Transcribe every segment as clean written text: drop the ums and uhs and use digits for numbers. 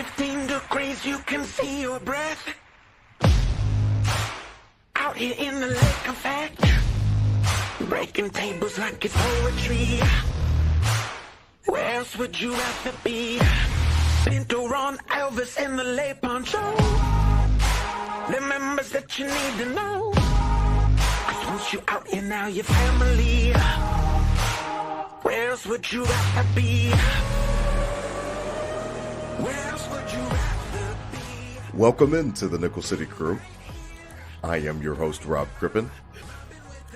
15 degrees, you can see your breath. Out here in the lake effect, breaking tables like it's poetry. Where else would you rather be? Pinto, Ron, Elvis, and the Lay Poncho. The members that you need to know. 'Cause once you out here now, your family. Where else would you rather be? Where else would you rather be? Welcome into the Nickel City Crew. I am your host, Rob Crippen.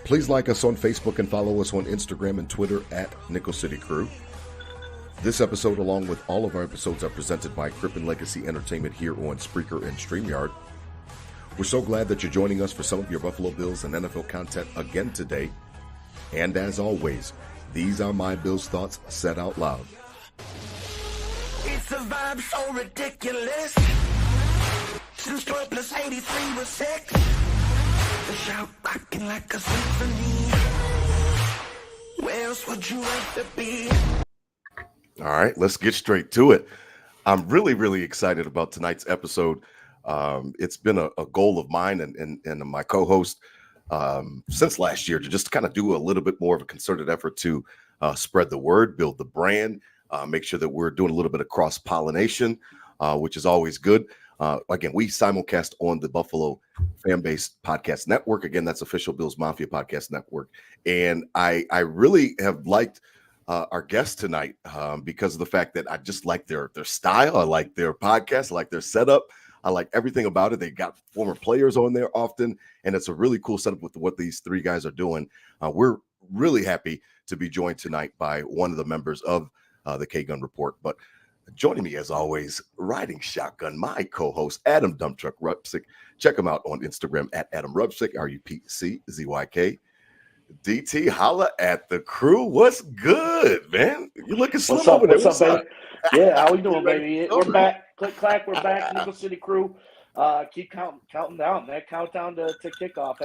Please like us on Facebook and follow us on Instagram and Twitter at Nickel City Crew. This episode, along with all of our episodes, are presented by Crippen Legacy Entertainment here on Spreaker and StreamYard. We're so glad that you're joining us for some of your Buffalo Bills and NFL content again today. And as always, these are my Bills thoughts said out loud. It's a vibe so ridiculous. Since 12 plus 83 was 6. The shout rocking like a symphony. Where else would you rather be? All right, let's get straight to it. I'm really excited about tonight's episode. It's been a goal of mine and my co-host since last year to just kind of do a little bit more of a concerted effort to spread the word, build the brand, make sure that we're doing a little bit of cross-pollination, which is always good. Again, we simulcast on the Buffalo Fanbase Podcast Network. Again, that's official Bills Mafia Podcast Network. And I really have liked our guests tonight because of the fact that I just like their style. I like their podcast. I like their setup. I like everything about it. They got former players on there often, and it's a really cool setup with what these three guys are doing. We're really happy to be joined tonight by one of the members of the K-Gun Report. But joining me, as always, riding shotgun, my co-host, Adam Dumptruck Rupsick. Check him out on Instagram at Adam Rupsick, RUPCZYK. DT, holla at the crew. What's good, man? You looking slim over there. What's up, baby? Yeah, how we doing, baby? We're back. Click, clack, we're back. Nickel City Crew. Keep counting down. That countdown to kickoff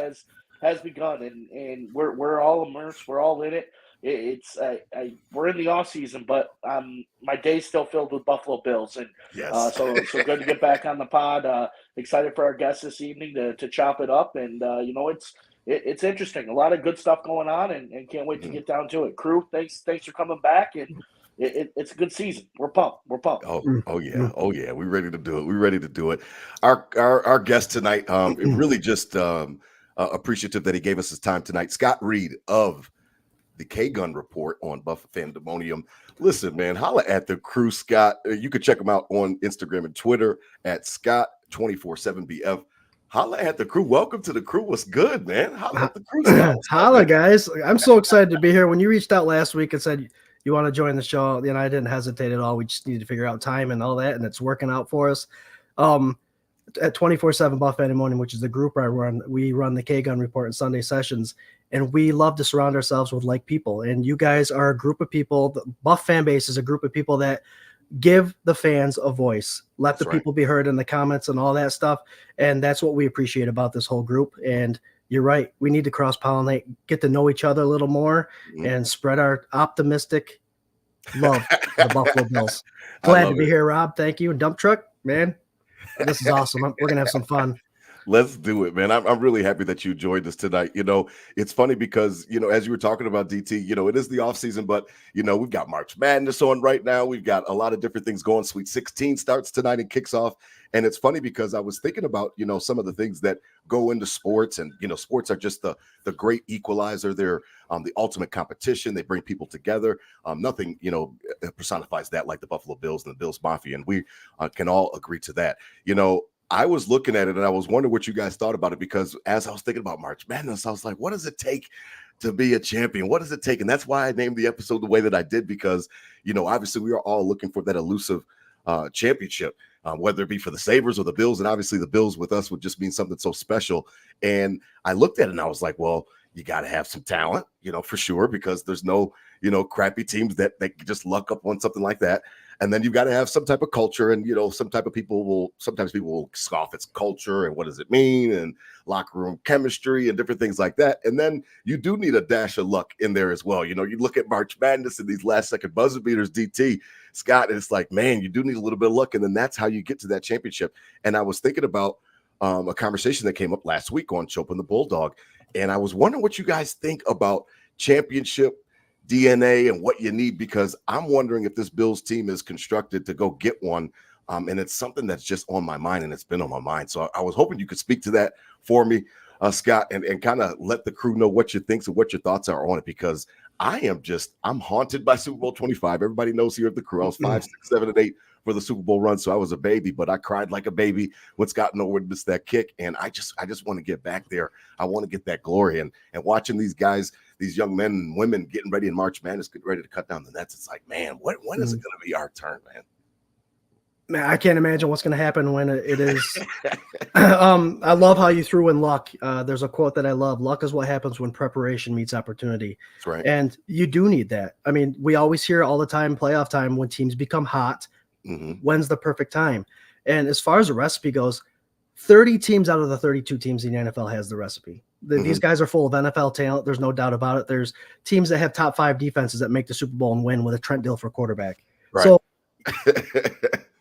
has begun, and we're all immersed. We're all in it. We're in the off season, but my day's still filled with Buffalo Bills, and yes. So good to get back on the pod. Excited for our guests this evening to chop it up, and it's interesting. A lot of good stuff going on, and can't wait to get down to it. Crew, thanks for coming back, and it's a good season. We're pumped. Oh yeah. We're ready to do it. Our guest tonight, really just appreciative that he gave us his time tonight. Scott Reed of the K-Gun Report on BUF Fandemonium. Listen, man, holla at the crew, Scott. You can check him out on Instagram and Twitter at Scott247BF. Holla at the crew. Welcome to the crew. What's good, man? Holla at the crew. Holla, guys. I'm so excited to be here. When you reached out last week and said you want to join the show, I didn't hesitate at all. We just needed to figure out time and all that, and it's working out for us. At 24/7 BUF Fandemonium, which is the group I run, we run the K-Gun Report and Sunday sessions, and we love to surround ourselves with like people. And you guys are a group of people. The BUF fan base is a group of people that give the fans a voice, let the people be heard in the comments and all that stuff. And that's what we appreciate about this whole group. And you're right. We need to cross-pollinate, get to know each other a little more, and spread our optimistic love for the Buffalo Bills. Glad to be here, Rob. Thank you. And Dump Truck, man, this is awesome. We're going to have some fun. Let's do it, man. I'm really happy that you joined us tonight. It's funny because, as you were talking about, DT, it is the off season, but, we've got March Madness on right now. We've got a lot of different things going. Sweet 16 starts tonight and kicks off. And it's funny because I was thinking about, some of the things that go into sports, and, sports are just the great equalizer. They're the ultimate competition. They bring people together. Nothing, personifies that like the Buffalo Bills and the Bills Mafia. And we can all agree to that. I was looking at it and I was wondering what you guys thought about it, because as I was thinking about March Madness, I was like, what does it take to be a champion? What does it take? And that's why I named the episode the way that I did, because, obviously we are all looking for that elusive championship, whether it be for the Sabres or the Bills. And obviously the Bills with us would just mean something so special. And I looked at it and I was like, well, you got to have some talent, for sure, because there's no, crappy teams that just luck up on something like that. And then you've got to have some type of culture, and sometimes people will scoff its culture and what does it mean, and locker room chemistry and different things like that. And then you do need a dash of luck in there as well. You look at March Madness and these last second buzzer beaters, DT, Scott, and it's like, man, you do need a little bit of luck, and then that's how you get to that championship. And I was thinking about a conversation that came up last week on Chopin the Bulldog, and I was wondering what you guys think about championship DNA and what you need, because I'm wondering if this Bills team is constructed to go get one. And it's something that's just on my mind, and it's been on my mind. So I was hoping you could speak to that for me, Scott, and kind of let the crew know what you think and what your thoughts are on it, because I'm haunted by Super Bowl 25. Everybody knows here at the crew, I was 5, 6, 7, and 8 for the Super Bowl run. So I was a baby, but I cried like a baby when Scott Norwood missed that kick. And I just want to get back there. I want to get that glory. And watching these guys, these young men and women getting ready in March Madness, getting ready to cut down the nets. It's like, man, when is it going to be our turn, man? Man, I can't imagine what's going to happen when it is. I love how you threw in luck. There's a quote that I love. Luck is what happens when preparation meets opportunity. That's right. And you do need that. I mean, we always hear all the time, playoff time, when teams become hot, when's the perfect time? And as far as the recipe goes, 30 teams out of the 32 teams in the NFL has the recipe. These guys are full of NFL talent. There's no doubt about it. There's teams that have top 5 defenses that make the Super Bowl and win with a Trent Dilfer quarterback. Right. So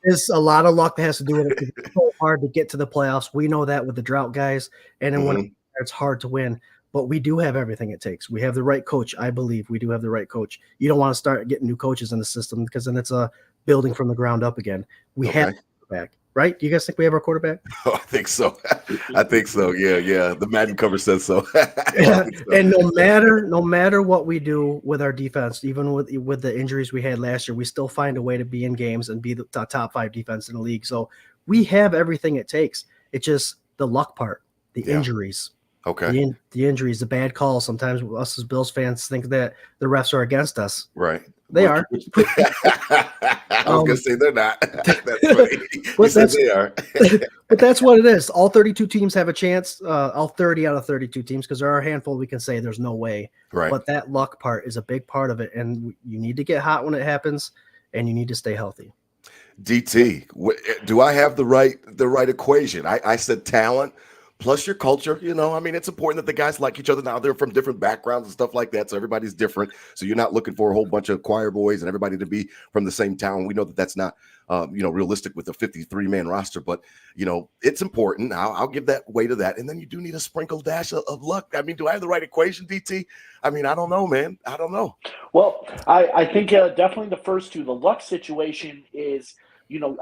there's a lot of luck that has to do with it. It's so hard to get to the playoffs. We know that with the drought guys. And then when it's hard to win. But we do have everything it takes. We have the right coach. I believe we do have the right coach. You don't want to start getting new coaches in the system, because then it's a building from the ground up again. We have a quarterback, right? Do you guys think we have our quarterback? Oh, I think so. I think so. Yeah. The Madden cover says so. And no matter what we do with our defense, even with the injuries we had last year, we still find a way to be in games and be the top 5 defense in the league. So we have everything it takes. It's just the luck part, the injuries. Okay. The injuries, the bad calls. Sometimes us as Bills fans think that the refs are against us. Right. They are. I was going to say they're not. That's funny. They are. But that's what it is. All 32 teams have a chance. All 30 out of 32 teams, because there are a handful we can say there's no way. Right. But that luck part is a big part of it, and you need to get hot when it happens, and you need to stay healthy. DT, do I have the right equation? I said talent plus your culture. I mean, it's important that the guys like each other. Now they're from different backgrounds and stuff like that, so everybody's different. So you're not looking for a whole bunch of choir boys and everybody to be from the same town. We know that that's not realistic with a 53-man roster, but it's important. I'll give that weight to that. And then you do need a sprinkle dash of luck. I mean, do I have the right equation, DT? I mean, I don't know, man. I don't know. Well, I think definitely the first two. The luck situation is,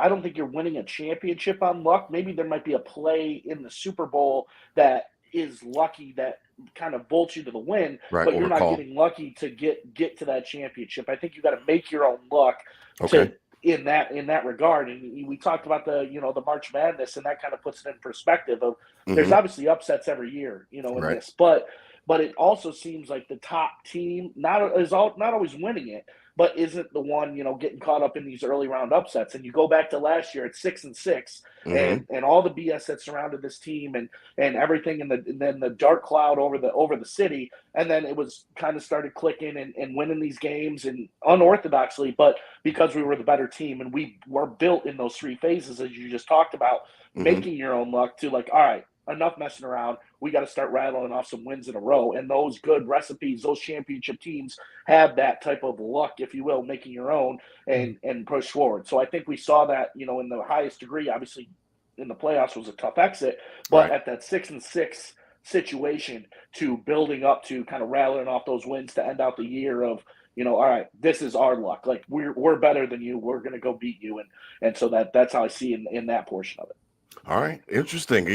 I don't think you're winning a championship on luck. Maybe there might be a play in the Super Bowl that is lucky that kind of bolts you to the win, right, but you're not getting lucky to get to that championship. I think you got to make your own luck in that regard. And we talked about the March Madness, and that kind of puts it in perspective of there's obviously upsets every year, in this, but it also seems like the top team not always winning it, but isn't the one, getting caught up in these early round upsets. And you go back to last year at 6-6, and all the BS that surrounded this team and everything, and then the dark cloud over the city, and then it was kind of started clicking and winning these games, and unorthodoxly, but because we were the better team, and we were built in those 3 phases as you just talked about, making your own luck to like, all right, enough messing around. We got to start rattling off some wins in a row. And those good recipes, those championship teams have that type of luck, if you will, making your own and push forward. So I think we saw that, in the highest degree. Obviously, in the playoffs was a tough exit, but at that 6-6 situation, to building up to kind of rattling off those wins to end out the year of, all right, this is our luck. Like we're better than you. We're going to go beat you. And so that's how I see in that portion of it. All right. Interesting.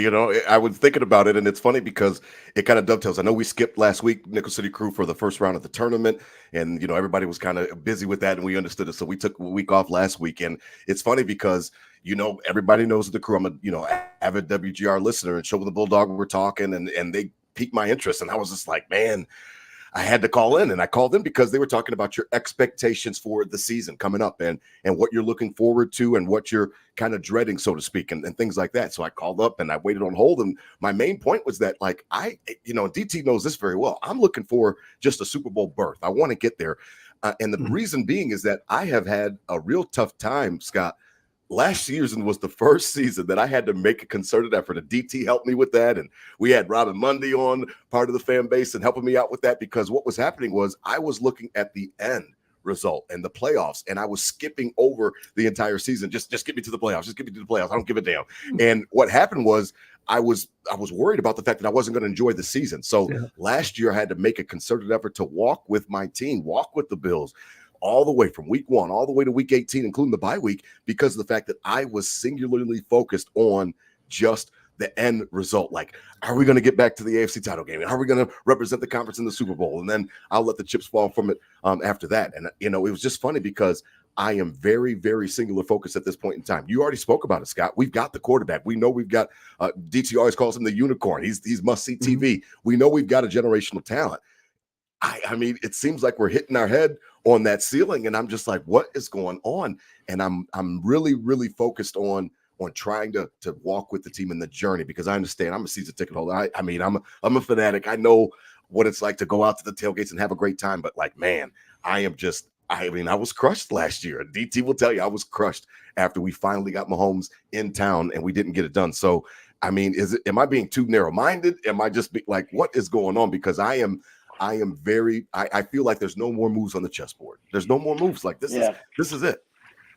I was thinking about it, and it's funny because it kind of dovetails. I know we skipped last week, Nickel City Crew, for the first round of the tournament, and, everybody was kind of busy with that, and we understood it. So we took a week off last week, and it's funny because, everybody knows the crew. I'm a, avid WGR listener, and Show with the Bulldog, we're talking, and they piqued my interest, and I was just like, man, I had to call in, and I called in because they were talking about your expectations for the season coming up and what you're looking forward to and what you're kind of dreading, so to speak, and things like that. So I called up and I waited on hold. And my main point was that, like, DT knows this very well. I'm looking for just a Super Bowl berth. I want to get there. And the reason being is that I have had a real tough time, Scott. Last season was the first season that I had to make a concerted effort. And DT helped me with that. And we had Robin Mundy on, part of the fan base, and helping me out with that, because what was happening was I was looking at the end result and the playoffs, and I was skipping over the entire season. Just get me to the playoffs. Just get me to the playoffs. I don't give a damn. And what happened was I was worried about the fact that I wasn't going to enjoy the season. So last year I had to make a concerted effort to walk with my team, walk with the Bills, all the way from week 1 all the way to week 18, including the bye week, because of the fact that I was singularly focused on just the end result. Like, are we going to get back to the AFC title game? Are we going to represent the conference in the Super Bowl? And then I'll let the chips fall from it after that. And, it was just funny because I am very, very singular focused at this point in time. You already spoke about it, Scott. We've got the quarterback. We know we've got DT always calls him the unicorn. He's must-see TV. We know we've got a generational talent. I mean, it seems like we're hitting our head on that ceiling, and I'm just like, what is going on? And I'm really, really focused on trying to walk with the team in the journey, because I understand I'm a season ticket holder. I mean, I'm a fanatic. I know what it's like to go out to the tailgates and have a great time, but like, man, I was crushed last year. DT will tell you I was crushed after we finally got Mahomes in town and we didn't get it done. So, I mean, am I being too narrow-minded? Am I just like, what is going on? Because I feel like there's no more moves on the chessboard. There's no more moves. Like, this is it.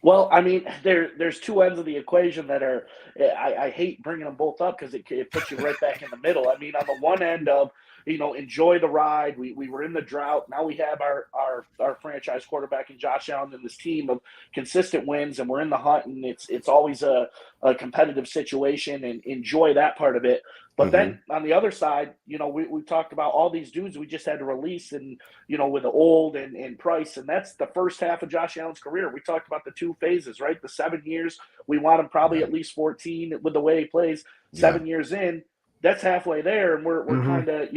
Well, I mean, there's two ends of the equation that are, I hate bringing them both up because it puts you right back in the middle. I mean, on the one end of, enjoy the ride. We were in the drought. Now we have our franchise quarterback in Josh Allen and this team of consistent wins, and we're in the hunt, and it's always a competitive situation, and enjoy that part of it. But then on the other side, we talked about all these dudes we just had to release, and, with the old and Price, and that's the first half of Josh Allen's career. We talked about the 2 phases, right? The 7 years, we want him probably at least 14 with the way he plays. 7 years in, that's halfway there, and we're kind of,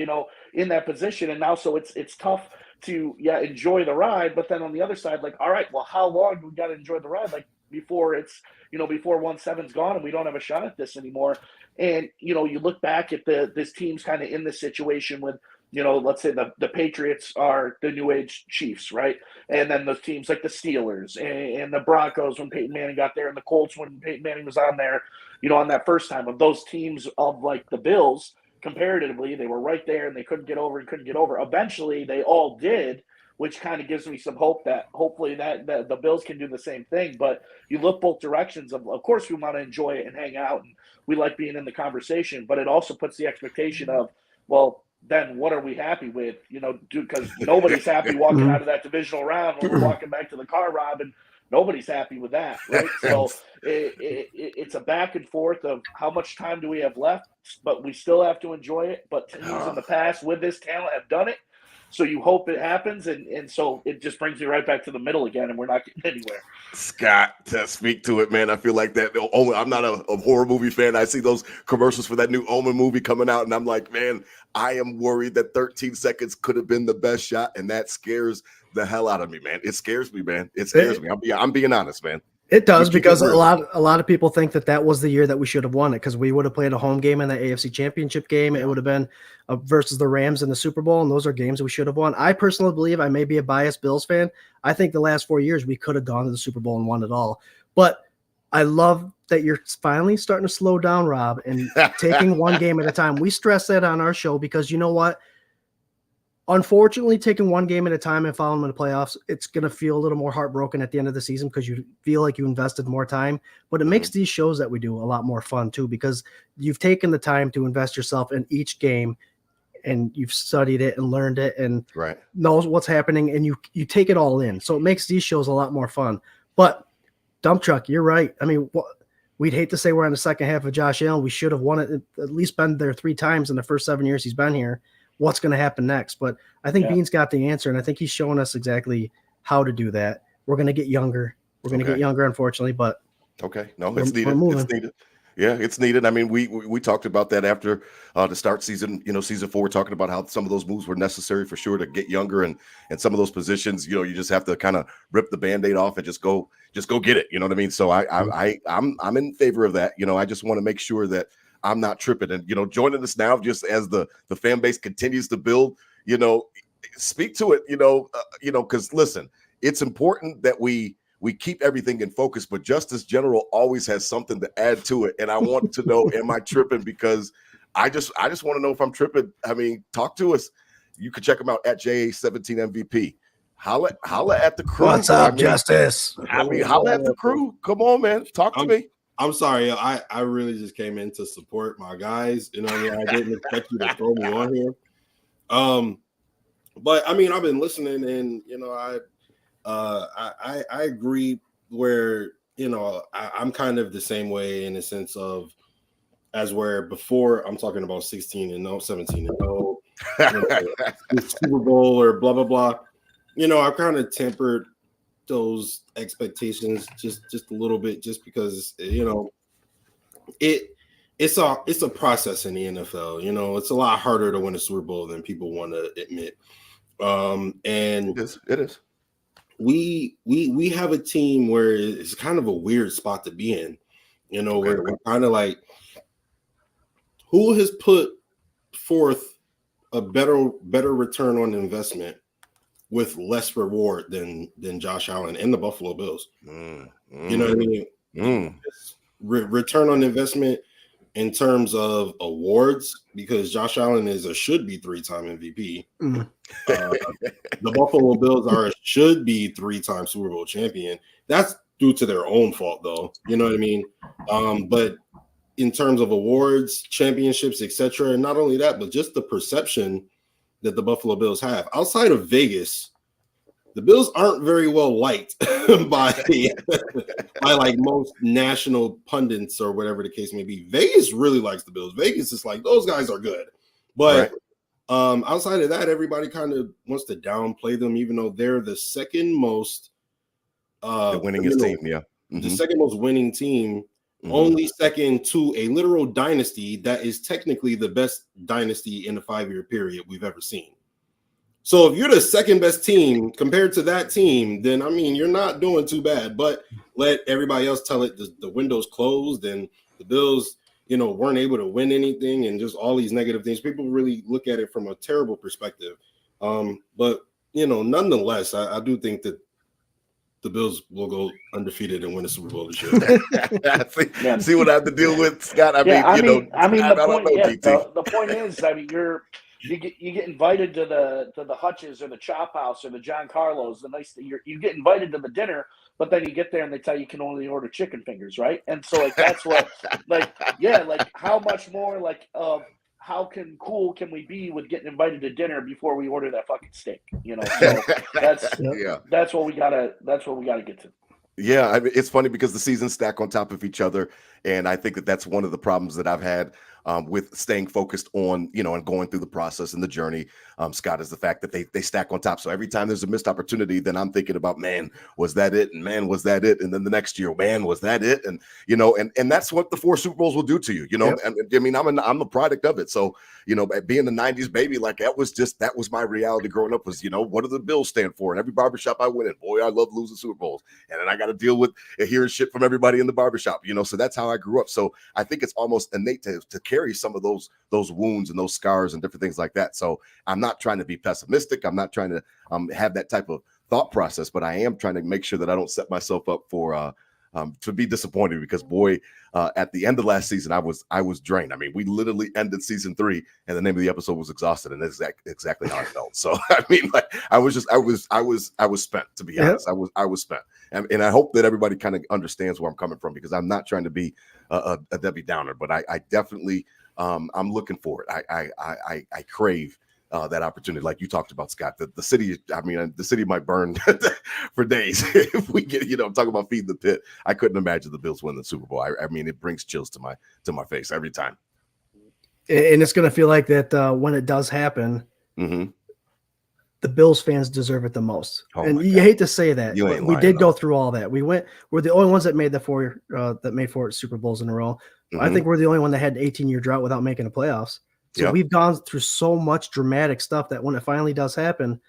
in that position. And now, so it's tough to, enjoy the ride. But then on the other side, like, all right, well, how long do we got to enjoy the ride? Like, before it's, before 1-7's gone and we don't have a shot at this anymore. And, you look back at this team's kind of in this situation with, let's say the Patriots are the new age Chiefs, right? And then those teams like the Steelers and the Broncos when Peyton Manning got there, and the Colts when Peyton Manning was on there, on that first time. Of those teams of like the Bills, comparatively, they were right there and they couldn't get over. Eventually, they all did, which kind of gives me some hope that hopefully that the Bills can do the same thing. But you look both directions. Of course, we want to enjoy it and hang out, and we like being in the conversation. But it also puts the expectation of, well, then what are we happy with? Because nobody's happy walking out of that divisional round when we're walking back to the car, Rob, and nobody's happy with that, right? So it's a back and forth of how much time do we have left, but we still have to enjoy it. But teams in the past with this talent have done it. So you hope it happens, and so it just brings me right back to the middle again, and we're not getting anywhere. Scott, to speak to it, man. I feel like that. I'm not a horror movie fan. I see those commercials for that new Omen movie coming out, and I'm like, man, I am worried that 13 seconds could have been the best shot, and that scares the hell out of me, man. It scares me, man. It scares me. I'm being honest, man. It does, because a lot of people think that was the year that we should have won it, because we would have played a home game in the AFC Championship game. It would have been versus the Rams in the Super Bowl, and those are games we should have won. I personally believe, I may be a biased Bills fan, I think the last 4 years we could have gone to the Super Bowl and won it all. But I love that you're finally starting to slow down, Rob, and taking one game at a time. We stress that on our show because, you know what? Unfortunately, taking one game at a time and following in the playoffs, it's going to feel a little more heartbroken at the end of the season because you feel like you invested more time. But it makes these shows that we do a lot more fun, too, because you've taken the time to invest yourself in each game, and you've studied it and learned it and knows what's happening, and you take it all in. So it makes these shows a lot more fun. But, Dump Truck, you're right. I mean, we'd hate to say we're on the second half of Josh Allen. We should have won it, at least been there 3 times in the first 7 years he's been here. What's going to happen next? But I think Bean's got the answer, and I think he's showing us exactly how to do that. We're going to get younger. We're going to get younger, unfortunately, but it's needed. It's needed. Yeah, it's needed. I mean, we talked about that after the start season, season 4, talking about how some of those moves were necessary for sure to get younger, and some of those positions, you just have to kind of rip the Band-Aid off and just go get it. You know what I mean? So I'm in favor of that. I just want to make sure that I'm not tripping. And, joining us now, just as the fan base continues to build, speak to it. Because listen, it's important that we keep everything in focus, but Justice General always has something to add to it, and I want to know, am I tripping? Because I just want to know if I'm tripping. I mean, talk to us. You can check him out at JA17MVP. Holla at the crew. What's up, Justice? Holla at the crew. Come on, man. Talk to me. I'm sorry. I really just came in to support my guys. You know what I mean? I didn't expect you to throw me on here. But I mean, I've been listening, and I agree where I'm kind of the same way in the sense of as where before I'm talking about 16-0, 17-0, Super Bowl or blah blah blah. I've kind of tempered those expectations just a little bit, just because it's a process in the NFL. It's a lot harder to win a Super Bowl than people want to admit. And it is. We have a team where it's kind of a weird spot to be in. Where we're kind of like, who has put forth a better return on investment with less reward than Josh Allen and the Buffalo Bills? You know what I mean? Return on investment in terms of awards, because Josh Allen is a should-be 3-time MVP. The Buffalo Bills are a should-be 3-time Super Bowl champion. That's due to their own fault, though. You know what I mean? But in terms of awards, championships, etc., and not only that, but just the perception that the Buffalo Bills have. Outside of Vegas, the Bills aren't very well liked by like most national pundits or whatever the case may be. Vegas really likes the Bills. Vegas is like, those guys are good. But outside of that, everybody kind of wants to downplay them, even though they're the second most the winningest team, the second most winning team, only second to a literal dynasty that is technically the best dynasty in the 5-year period we've ever seen. So if you're the second best team compared to that team, then I mean, you're not doing too bad. But let everybody else tell it the window's closed and the Bills, weren't able to win anything, and just all these negative things. People really look at it from a terrible perspective. But nonetheless, I do think that the Bills will go undefeated and win the Super Bowl this year. See what I have to deal with, Scott? The point is, I mean, you get invited to the Hutches or the Chop House or the John Carlos. You get invited to the dinner, but then you get there and they tell you can only order chicken fingers, right? And so that's what how much more how cool can we be with getting invited to dinner before we order that fucking steak? So that's what we gotta get to. Yeah, I mean, it's funny because the seasons stack on top of each other, and I think that's one of the problems that I've had with staying focused on, and going through the process and the journey, Scott, is the fact that they stack on top. So every time there's a missed opportunity, then I'm thinking about, man, was that it? And man, was that it? And then the next year, man, was that it? And and that's what the 4 Super Bowls will do to you. And I mean, I'm a product of it. So being the '90s baby, like that was my reality growing up. Was what do the Bills stand for? And every barbershop I went in, boy, I love losing Super Bowls, and then I got to deal with hearing shit from everybody in the barbershop. So that's how I grew up. So I think it's almost innate to carry some of those wounds and those scars and different things like that. So I'm not trying to be pessimistic. I'm not trying to have that type of thought process, but I am trying to make sure that I don't set myself up for to be disappointed, because boy, at the end of last season, I was drained. I mean, we literally ended season 3 and the name of the episode was Exhausted, and that's exactly how I felt. So I mean, like I was spent, to be honest. I was spent. And I hope that everybody kind of understands where I'm coming from, because I'm not trying to be a Debbie Downer, but I definitely I'm looking for it. I crave that opportunity, like you talked about, Scott. The city, I mean, the city might burn for days if we get, I'm talking about feeding the pit. I couldn't imagine the Bills win the Super Bowl. I mean, it brings chills to my face every time. And it's going to feel like that when it does happen. The Bills fans deserve it the most. And you hate to say that, but we did go through all that. We're the only ones that made made 4 Super Bowls in a row. I think we're the only one that had an 18-year drought without making the playoffs. So we've gone through so much dramatic stuff that when it finally does happen,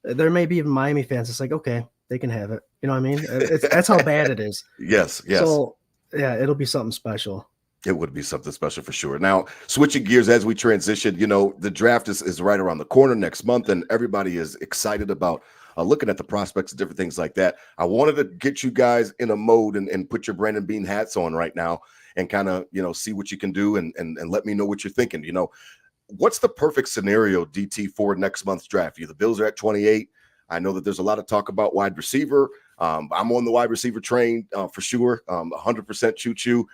there may be even Miami fans. It's like, okay, they can have it. You know what I mean? That's how bad it is. Yes. So yeah, it'll be something special. It would be something special for sure. Now, switching gears as we transition, the draft is right around the corner next month, and everybody is excited about looking at the prospects and different things like that. I wanted to get you guys in a mode and put your Brandon Bean hats on right now and kind of, see what you can do and let me know what you're thinking. What's the perfect scenario, DT, for next month's draft? The Bills are at 28. I know that there's a lot of talk about wide receiver. I'm on the wide receiver train for sure, 100% choo-choo.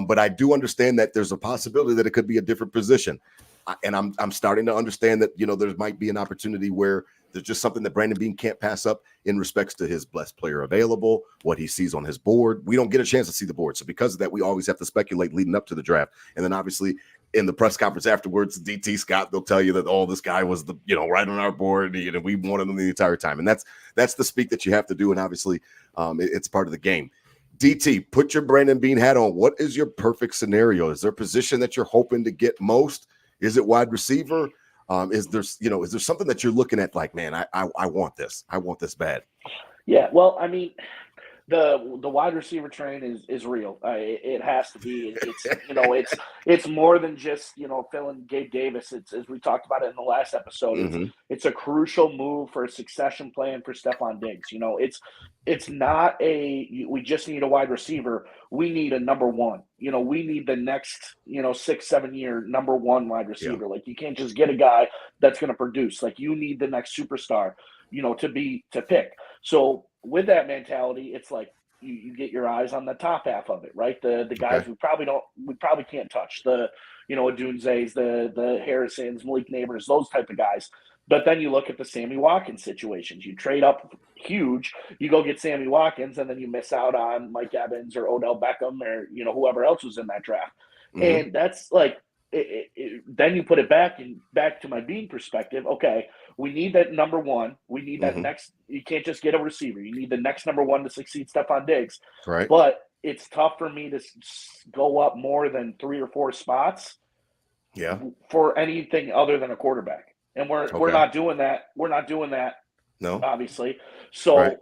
But I do understand that there's a possibility that it could be a different position. And I'm starting to understand that, there might be an opportunity where there's just something that Brandon Bean can't pass up in respects to his best player available, what he sees on his board. We don't get a chance to see the board. So because of that, we always have to speculate leading up to the draft. And then obviously in the press conference afterwards, DT Scott, they'll tell you that, this guy was right on our board. And we wanted him the entire time. And that's the speak that you have to do. And obviously it's part of the game. DT, put your Brandon Bean hat on. What is your perfect scenario? Is there a position that you're hoping to get most? Is it wide receiver? Is there something that you're looking at like, man, I want this. I want this bad. Yeah, well, I mean, the wide receiver train is real. It has to be. It's more than just filling Gabe Davis. It's, as we talked about it in the last episode. It's a crucial move for a succession plan for Stephon Diggs. It's not we just need a wide receiver. We need a number one. We need the next 6-7 year number one wide receiver. Yeah. Like, you can't just get a guy that's going to produce. Like, you need the next superstar. To pick. So with that mentality, it's like you get your eyes on the top half of it, right? The guys we probably can't touch, the Adunze's, the Harrisons, Malik Neighbors, those type of guys. But then you look at the Sammy Watkins situations. You trade up huge, you go get Sammy Watkins, and then you miss out on Mike Evans or Odell Beckham or whoever else was in that draft. And that's like then you put it back to my Bean perspective. Okay, we need that number one. We need that next. You can't just get a receiver. You need the next number one to succeed Stephon Diggs. Right. But it's tough for me to go up more than 3 or 4 spots. Yeah. For anything other than a quarterback, and we're not doing that. We're not doing that. No, obviously. So right.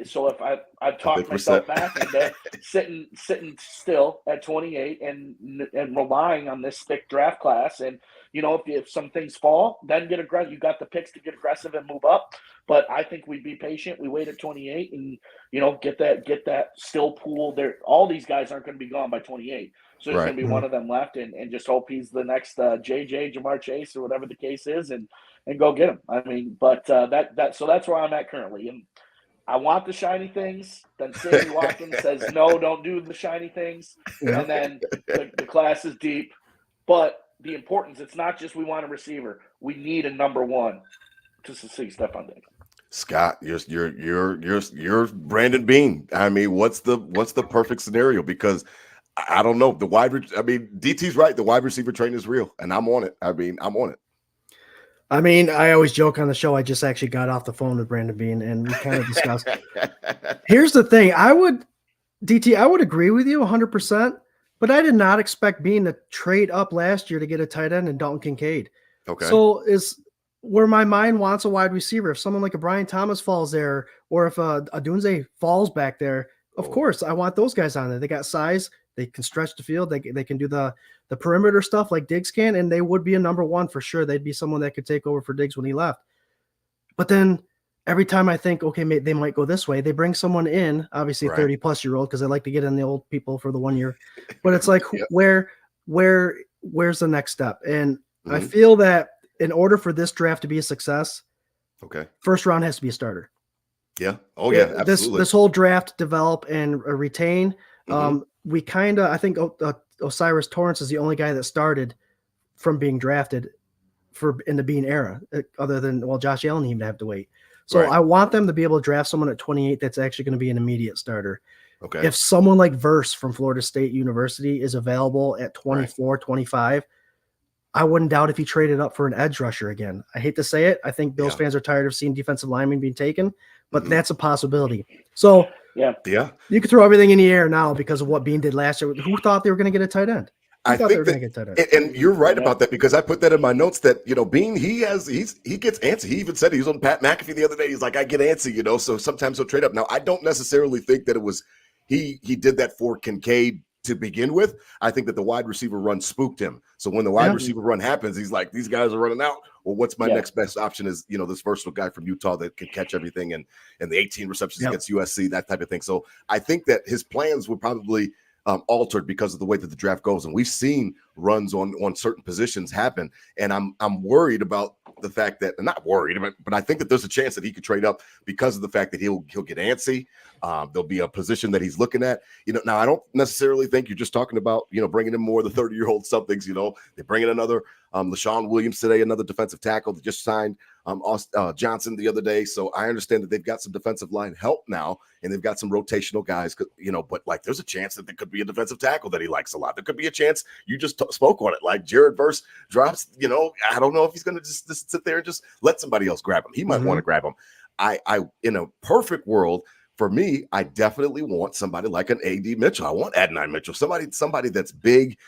So if I talked myself back into sitting still at 28 and relying on this thick draft class, and if some things fall, then get aggressive. You got the picks to get aggressive and move up. But I think we'd be patient. We wait at 28 and get that still pool there. All these guys aren't going to be gone by 28. So there's going to be one of them left, and just hope he's the next JJ, Jamar Chase, or whatever the case is, and go get him. I mean, but so that's where I'm at currently. And I want the shiny things. Then Sammy Watkins says, no, don't do the shiny things. Yeah. And then the class is deep. But the importance, it's not just we want a receiver. We need a number one to succeed Stephon Diggs. Scott, you're Brandon Bean. I mean, what's the perfect scenario? Because I don't know. DT's right. The wide receiver train is real, and I'm on it. I'm on it. I always joke on the show. I just actually got off the phone with Brandon Bean, and we kind of discussed. Here's the thing. I would agree with you 100%, but I did not expect Bean to trade up last year to get a tight end and Dalton Kincaid. Okay. So is where my mind wants a wide receiver. If someone like a Brian Thomas falls there, or if a Dunze falls back there, of course, I want those guys on there. They got size. They can stretch the field. They can do the perimeter stuff like Diggs can, and they would be a number one for sure. They'd be someone that could take over for Diggs when he left. But then every time I think, okay, they might go this way, they bring someone in, obviously 30-plus-year-old, because I like to get in the old people for the 1 year. But it's like, where's the next step? And I feel that in order for this draft to be a success, first round has to be a starter. Yeah. Oh, yeah. Absolutely. This whole draft, develop and retain. We kind of, I think Osiris Torrance is the only guy that started from being drafted in the Bean era, other than, Josh Allen even have to wait. So I want them to be able to draft someone at 28 that's actually going to be an immediate starter. Okay. If someone like Verse from Florida State University is available at 24, 25, I wouldn't doubt if he traded up for an edge rusher again. I hate to say it. I think Bills fans are tired of seeing defensive linemen being taken, but that's a possibility. So yeah, you could throw everything in the air now because of what Bean did last year. Who thought they were going to get a tight end? I think they were going to get tight end. And you're right about that, because I put that in my notes that, Bean, he gets antsy. He even said he was on Pat McAfee the other day. He's like, I get antsy, so sometimes he'll trade up. Now, I don't necessarily think that it was he did that for Kincaid to begin with. I think that the wide receiver run spooked him. So when the wide receiver run happens, he's like, these guys are running out. Well, what's my next best option is, this versatile guy from Utah that can catch everything and the 18 receptions against USC, that type of thing. So I think that his plans were probably altered because of the way that the draft goes. And we've seen runs on certain positions happen. And I'm worried about the fact that, not worried, but I think that there's a chance that he could trade up because of the fact that he'll get antsy. There'll be a position that he's looking at. Now I don't necessarily think you're just talking about, bringing in more of the 30-year-old somethings. They bring in another LaShawn Williams today, another defensive tackle that just signed Johnson the other day. So I understand that they've got some defensive line help now, and they've got some rotational guys, but like there's a chance that there could be a defensive tackle that he likes a lot. There could be a chance, you just spoke on it, like Jared Verse drops, I don't know if he's going to just sit there and just let somebody else grab him. He might want to grab him. I in a perfect world, for me, I definitely want somebody like an A.D. Mitchell. I want Adonai Mitchell, somebody that's big,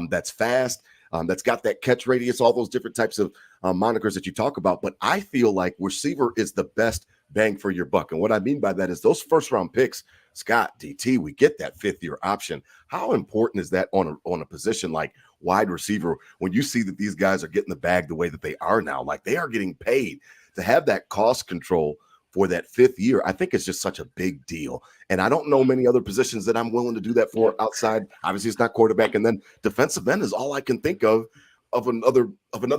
that's fast, that's got that catch radius, all those different types of monikers that you talk about. But I feel like receiver is the best bang for your buck. And what I mean by that is those first-round picks, Scott, DT, we get that fifth-year option. How important is that on a position like wide receiver when you see that these guys are getting the bag the way that they are now? Like they are getting paid to have that cost control for that fifth year. I think it's just such a big deal. And I don't know many other positions that I'm willing to do that for outside. Obviously, it's not quarterback. And then defensive end is all I can think of another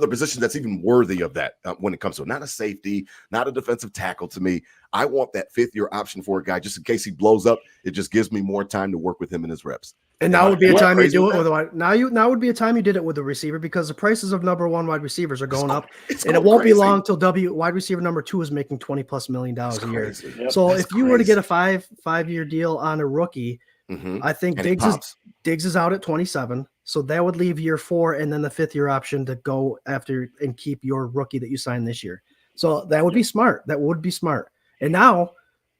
position that's even worthy of that when it comes to it. Not a safety, not a defensive tackle to me. I want that fifth-year option for a guy just in case he blows up. It just gives me more time to work with him in his reps. And now would be a time you do it with a now would be a time you did it with a receiver because the prices of number one wide receivers are going up, and it won't be long till wide receiver number 2 is making $20+ million a year. Yep. So if you were to get a five-year deal on a rookie, I think Diggs is out at 27. So that would leave year 4 and then the fifth-year option to go after and keep your rookie that you signed this year. So that would be smart. That would be smart. And now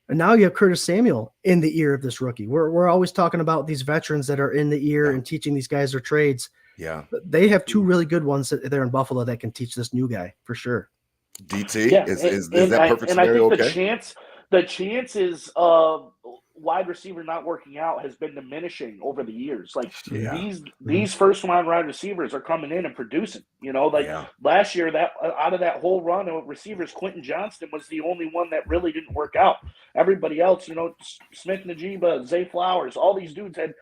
you have Curtis Samuel in the ear of this rookie. We're always talking about these veterans that are in the ear and teaching these guys their trades. Yeah. They have 2 really good ones there in Buffalo that can teach this new guy for sure. DT, is that perfect scenario? I think the chances of wide receiver not working out has been diminishing over the years. Like these first round wide receivers are coming in and producing, last year that out of that whole run of receivers, Quentin Johnston was the only one that really didn't work out. Everybody else, Smith Najiba, Zay Flowers, all these dudes had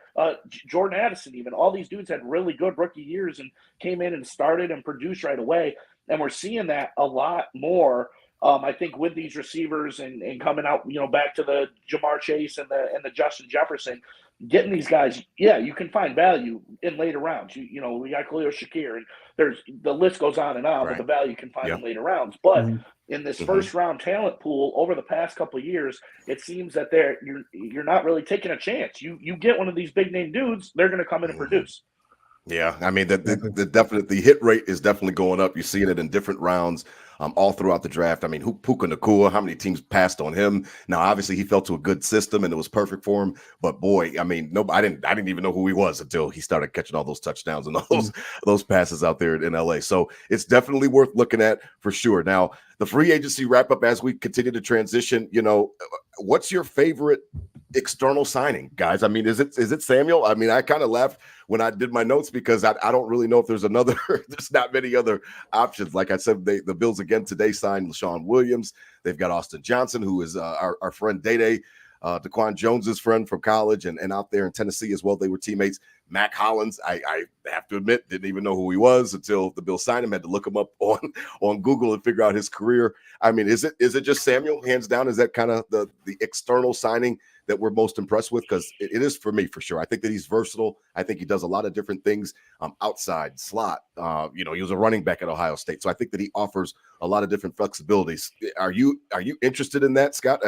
Jordan Addison, even all these dudes had really good rookie years and came in and started and produced right away. And we're seeing that a lot more. I think with these receivers and coming out, back to the Jamar Chase and the Justin Jefferson, getting these guys, you can find value in later rounds. We got Khalil Shakir, and the list goes on and on, but the value you can find in later rounds. But in this first round talent pool over the past couple of years, it seems that you're not really taking a chance. You get one of these big name dudes, they're going to come in and produce. Yeah, I mean the hit rate is definitely going up. You're seeing it in different rounds, all throughout the draft. I mean, Puka Nacua, how many teams passed on him? Now, obviously, he fell to a good system and it was perfect for him. But boy, I mean, I didn't even know who he was until he started catching all those touchdowns and all those passes out there in LA. So it's definitely worth looking at for sure. Now, the free agency wrap up as we continue to transition. What's your favorite external signing, guys? I mean, is it Samuel? I mean, I kind of laughed when I did my notes because I don't really know if there's there's not many other options. Like I said, the Bills again today signed LaShawn Williams. They've got Austin Johnson, who is our friend Day Daquan Jones's friend from college and out there in Tennessee as well. They were teammates. Mac Hollins, I have to admit, didn't even know who he was until the Bills signed him. Had to look him up on Google and figure out his career. I mean, is it just Samuel, hands down? Is that kind of the external signing that we're most impressed with? Because it is for me, for sure. I think that he's versatile. I think he does a lot of different things, outside, slot. He was a running back at Ohio State. So I think that he offers a lot of different flexibilities. Are you interested in that, Scott?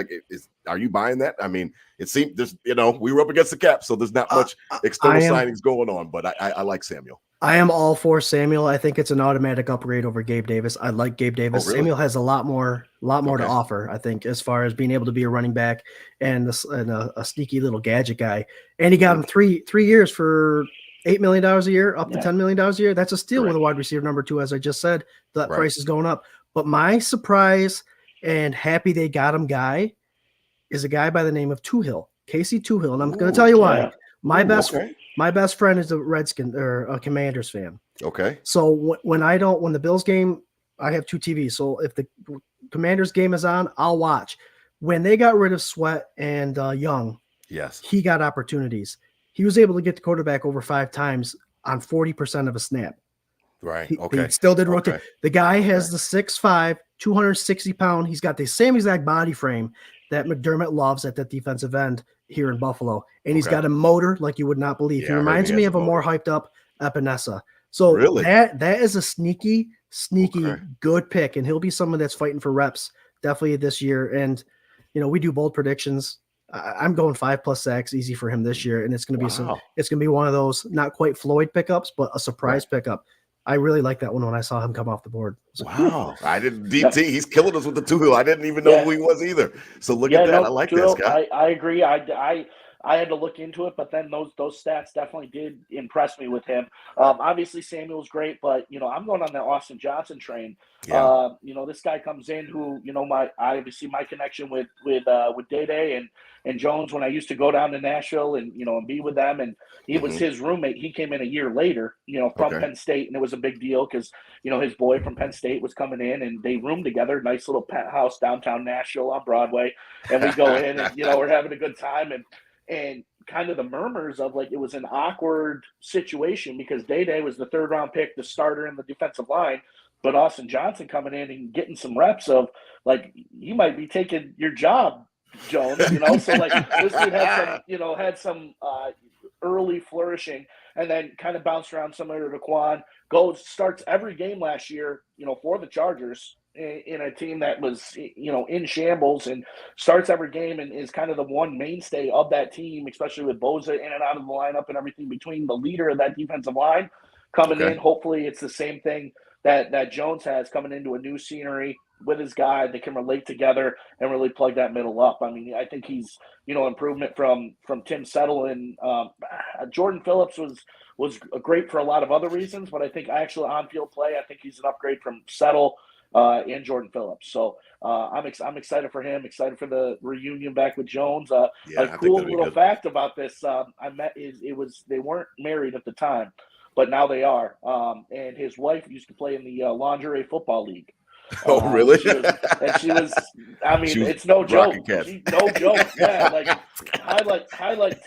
Are you buying that? I mean, it seemed there's, we were up against the cap, so there's not much external signings going on, but I like Samuel. I am all for Samuel. I think it's an automatic upgrade over Gabe Davis. I like Gabe Davis. Oh, really? Samuel has a lot more to offer, I think, as far as being able to be a running back and a sneaky little gadget guy. And he got him 3 years for $8 million a year, up to $10 million a year. That's a steal with a wide receiver number 2, as I just said. That price is going up. But my surprise and happy they got him is a guy by the name of Casey Tuhill. And I'm going to tell you why. My best My best friend is a Redskin or a Commanders fan. Okay. So when the Bills game, I have 2 TVs. So if the Commanders game is on, I'll watch. When they got rid of Sweat and Young, Yes. he got opportunities. He was able to get the quarterback over 5 times on 40% of a snap. Right. He Okay. still did rotate. Okay. The guy has the 6'5", 260-pound. He's got the same exact body frame that McDermott loves at that defensive end here in Buffalo. And he's got a motor like you would not believe. Yeah, he I heard reminds he me has of a a more motor. hyped up Epinesa. So Really? that is a sneaky Okay. good pick. And he'll be someone that's fighting for reps definitely this year. And, we do bold predictions. I'm going 5+ sacks easy for him this year. And it's going to be it's going to be one of those not quite Floyd pickups, but a surprise pickup. I really like that one when I saw him come off the board. Wow. I didn't DT. He's killing us with the two. I didn't even know who he was either. So look at that. I like that, Scott. I agree. I had to look into it, but then those stats definitely did impress me with him. Obviously Samuel's great, but I'm going on the Austin Johnson train. Yeah. This guy comes in who, obviously my connection with Day and Jones when I used to go down to Nashville and be with them, and he was his roommate. He came in a year later, from Penn State, and it was a big deal because his boy from Penn State was coming in, and they roomed together, nice little penthouse downtown Nashville on Broadway, and we go in and we're having a good time, and kind of the murmurs of like it was an awkward situation because Day was the 3rd round pick, the starter in the defensive line, but Austin Johnson coming in and getting some reps of like you might be taking your job, Jones. So like this dude had some early flourishing, and then kind of bounced around similar to Daquan. Starts every game last year, for the Chargers in a team that was, in shambles, and starts every game and is kind of the one mainstay of that team, especially with Boza in and out of the lineup and everything between the leader of that defensive line coming in. Hopefully it's the same thing that Jones has coming into a new scenery with his guy. They can relate together and really plug that middle up. I mean, I think he's, improvement from Tim Settle, and Jordan Phillips was great for a lot of other reasons, but I think actually on-field play, I think he's an upgrade from Settle and Jordan Phillips. So I'm excited for him, excited for the reunion back with Jones. A cool little fact about this, they weren't married at the time, but now they are. And his wife used to play in the lingerie football league. Oh, really? She was. I mean, it's no joke. No joke. Yeah, like highlight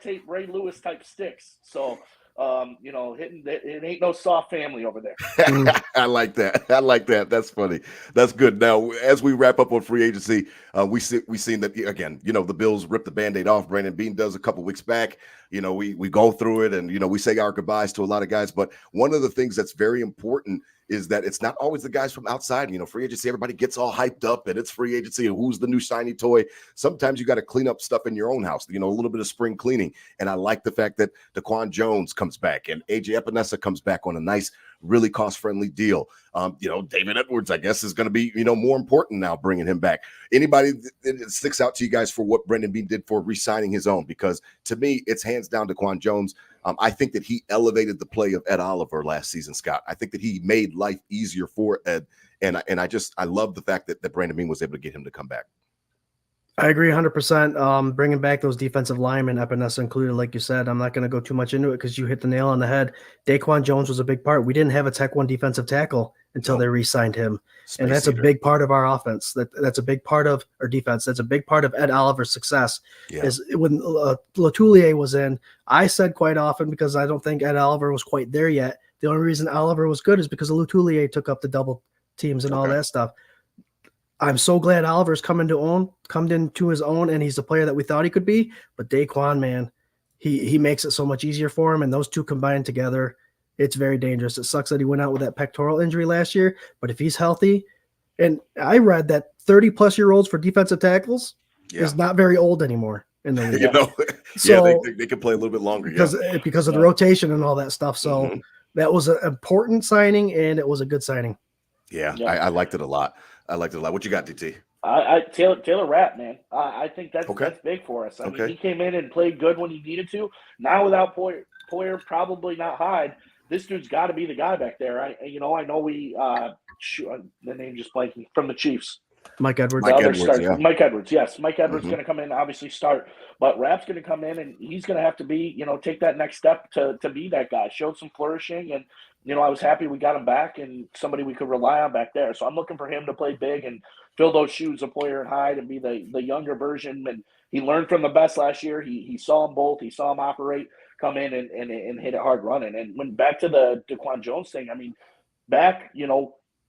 tape Ray Lewis type sticks. So, it ain't no soft family over there. I like that. That's funny. That's good. Now, as we wrap up on free agency, we've seen that again. The Bills ripped the Band-Aid off. Brandon Beane does a couple weeks back. We go through it, and we say our goodbyes to a lot of guys. But one of the things that's very important is that it's not always the guys from outside. Free agency, everybody gets all hyped up and it's free agency and who's the new shiny toy. Sometimes you got to clean up stuff in your own house, a little bit of spring cleaning. And I like the fact that Daquan Jones comes back and AJ Epinesa comes back on a nice, really cost-friendly deal. David Edwards, I guess, is going to be, more important now bringing him back. Anybody that sticks out to you guys for what Brandon Beane did for re-signing his own? Because to me, it's hands down Daquan Jones. I think that he elevated the play of Ed Oliver last season, Scott. I think that he made life easier for Ed. And I love the fact that Brandon Beane was able to get him to come back. I agree 100%. Bringing back those defensive linemen, Epinesa included, like you said. I'm not going to go too much into it because you hit the nail on the head. Daquan Jones was a big part. We didn't have a Tech 1 defensive tackle until they re-signed him. And that's a big part of our offense. That's a big part of our defense. That's a big part of Ed Oliver's success. Is when Latoulier was in, I said quite often, because I don't think Ed Oliver was quite there yet, the only reason Oliver was good is because Latoulier took up the double teams and all that stuff. I'm so glad Oliver's come into his own, and he's the player that we thought he could be. But Daquan, man, he makes it so much easier for him, and those two combined together, it's very dangerous. It sucks that he went out with that pectoral injury last year, but if he's healthy, and I read that 30-plus-year-olds for defensive tackles is not very old anymore in the league. So they can play a little bit longer because of the rotation and all that stuff. So that was an important signing, and it was a good signing. I liked it a lot. What you got, DT? Taylor Rapp, man. I think that's big for us. I mean, he came in and played good when he needed to. Now without Poyer probably not Hyde, this dude's got to be the guy back there. I know we the name just blanking from the Chiefs. Mike Edwards. Mike The other Edwards, starter, yeah. Mike Edwards, yes. Mike Edwards Mhm. going to come in, obviously start, but Rapp's going to come in and he's going to have to be, take that next step to be that guy. Showed some flourishing, and I was happy we got him back and somebody we could rely on back there. So I'm looking for him to play big and fill those shoes of Poyer and Hyde and be the younger version. And he learned from the best last year. He saw them both. He saw them operate, come in and hit it hard running. And when back to the DaQuan Jones thing, I mean, back,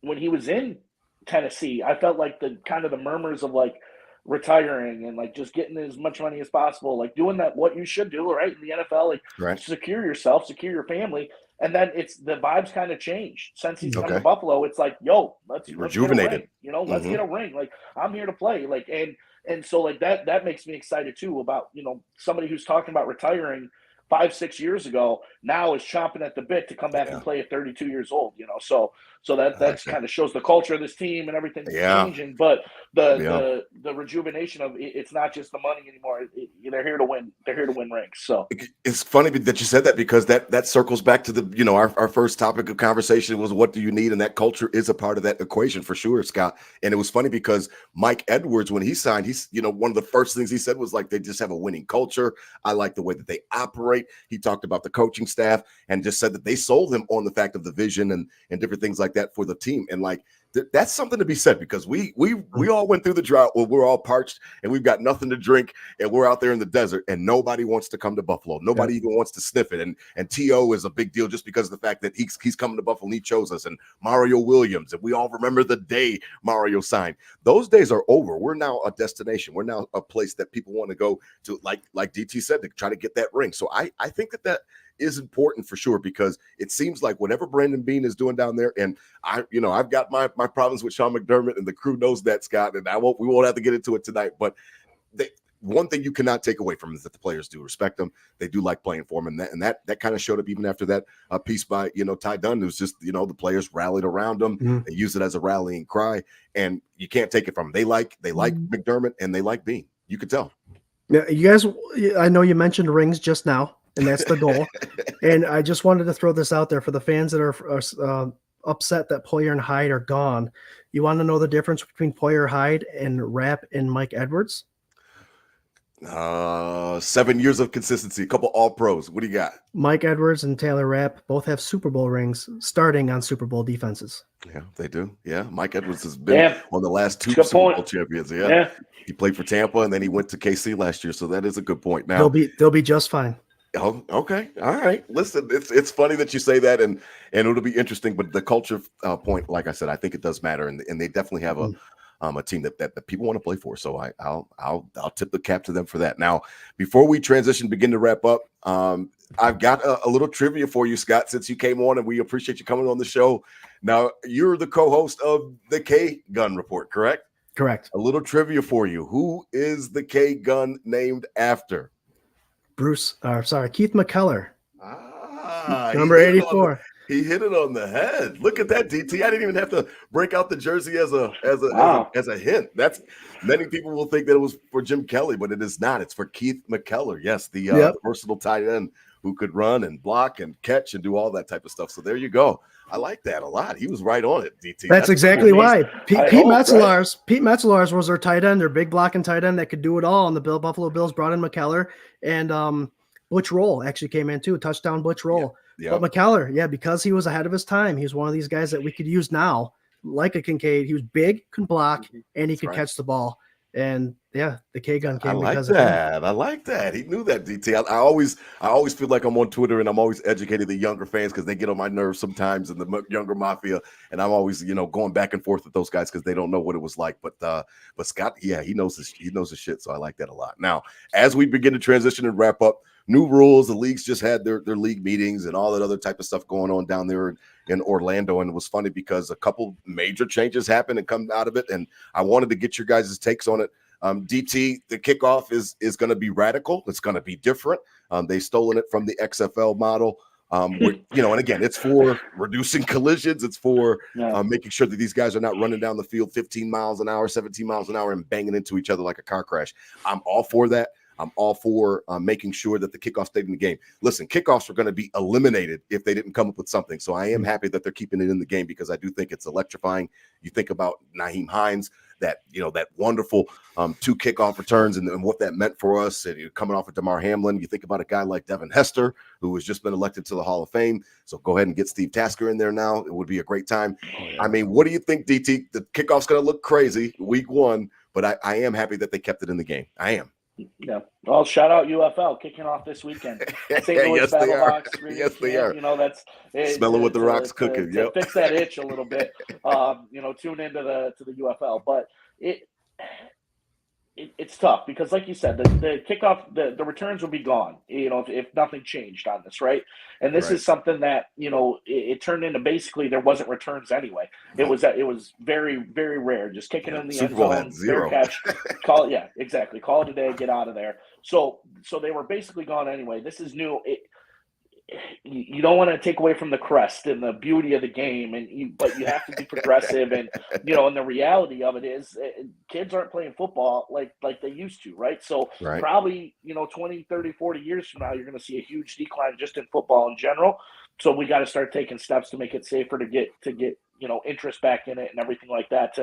when he was in Tennessee, I felt like the kind of the murmurs of like retiring and like just getting as much money as possible, like doing that what you should do, right? In the NFL, like Right. secure yourself, secure your family. And then it's the vibes kind of changed since he's come to Okay. Buffalo. It's like, yo, let's Rejuvenated. get a ring. Let's Mhm. get a ring. Like I'm here to play. Like and so like that makes me excited too about somebody who's talking about retiring 5-6 years ago now is chomping at the bit to come back and play at 32 years old. So that's kind of shows the culture of this team and everything changing. But the rejuvenation of it's not just the money anymore. They're here to win. They're here to win rings. So it's funny that you said that, because that circles back to the our first topic of conversation was what do you need, and that culture is a part of that equation for sure, Scott. And it was funny because Mike Edwards, when he signed, he's one of the first things he said was like, they just have a winning culture. I like the way that they operate. He talked about the coaching staff and just said that they sold him on the fact of the vision and different things like that for the team. And like that's something to be said, because we all went through the drought where we're all parched and we've got nothing to drink and we're out there in the desert and nobody wants to come to Buffalo. Nobody even wants to sniff it. And T.O. is a big deal just because of the fact that he's coming to Buffalo and he chose us, and Mario Williams, and we all remember the day Mario signed. Those days are over. We're now a destination. We're now a place that people want to go to, like DT said, to try to get that ring. So I think that is important for sure, because it seems like whatever Brandon Beane is doing down there, and I've got my problems with Sean McDermott, and the crew knows that, Scott, and we won't have to get into it tonight, but one thing you cannot take away from him is that the players do respect him. They do like playing for him, and that kind of showed up even after that piece by Ty Dunn. It was just the players rallied around him. Mm-hmm. They use it as a rallying cry, and you can't take it from them. They like McDermott, and they like Beane. You could tell. Yeah, you guys. I know you mentioned rings just now, and that's the goal. And I just wanted to throw this out there for the fans that are upset that Poyer and Hyde are gone. You want to know the difference between Poyer, Hyde, and Rapp and Mike Edwards? 7 years of consistency, a couple all pros. What do you got? Mike Edwards and Taylor Rapp both have Super Bowl rings starting on Super Bowl defenses. Yeah, they do. Yeah, Mike Edwards has been on the last two Super Bowl champions. Yeah, he played for Tampa and then he went to KC last year. So that is a good point. Now they'll be just fine. Oh, okay. All right. Listen, it's funny that you say that, and it'll be interesting. But the culture point, like I said, I think it does matter, and they definitely have a team that people want to play for. So I'll tip the cap to them for that. Now, before we begin to wrap up, I've got a little trivia for you, Scott, since you came on, and we appreciate you coming on the show. Now, you're the co-host of the K Gun Report, correct? Correct. A little trivia for you. Who is the K Gun named after? Keith McKellar. Number 84. He hit it on the head. Look at that, DT. I didn't even have to break out the jersey as a hint. That's many people will think that it was for Jim Kelly, but it is not. It's for Keith McKellar. Yes, the versatile tight end who could run and block and catch and do all that type of stuff. So there you go. I like that a lot. He was right on it, DT. That's exactly why. Pete Metzelaars was their tight end, their big blocking tight end that could do it all. And the Buffalo Bills brought in McKellar, and Butch Roll actually came in too. Touchdown Butch Roll. But McKellar, because he was ahead of his time. He's one of these guys that we could use now, like a Kincaid. He was big, could block, and he could catch the ball. And the K Gun came because of him. I like that. He knew that, DT. I always feel like I'm on Twitter and I'm always educating the younger fans because they get on my nerves sometimes in the younger mafia, and I'm always going back and forth with those guys because they don't know what it was like. But Scott, he knows his shit. So I like that a lot. Now, as we begin to transition and wrap up, new rules. The leagues just had their league meetings and all that other type of stuff going on down there in Orlando. And it was funny because a couple major changes happened and come out of it. And I wanted to get your guys' takes on it. DT, the kickoff is going to be radical. It's going to be different. They've stolen it from the XFL model. And again, it's for reducing collisions. It's for making sure that these guys are not running down the field 15 miles an hour, 17 miles an hour and banging into each other like a car crash. I'm all for that. I'm all for making sure that the kickoff stayed in the game. Listen, kickoffs are going to be eliminated if they didn't come up with something. So I am happy that they're keeping it in the game because I do think it's electrifying. You think about Naheem Hines, that wonderful 2 kickoff returns and what that meant for us. And you're coming off of Damar Hamlin. You think about a guy like Devin Hester, who has just been elected to the Hall of Fame. So go ahead and get Steve Tasker in there now. It would be a great time. Oh, yeah. I mean, what do you think, DT? The kickoff's going to look crazy week 1, but I am happy that they kept it in the game. I am. Yeah. Well, shout out UFL kicking off this weekend. St. Louis Yes, Battlehawks. Yes, they are. That's smelling what the Rock's cooking. To fix that itch a little bit. Tune into the UFL, but it's tough because, like you said, the kickoff, the returns will be gone. If nothing changed on this, right? And this is something that it turned into basically there wasn't returns anyway. It was very, very rare. Just kicking in the Super end Bowl zone, had 0 catch, call it. Yeah, exactly. Call it a day, get out of there. So they were basically gone anyway. This is new. You don't want to take away from the crest and the beauty of the game, but you have to be progressive. And and the reality of it is, kids aren't playing football like they used to, right? So probably 20, 30, 40 years from now, you're going to see a huge decline just in football in general. So we got to start taking steps to make it safer to get interest back in it and everything like that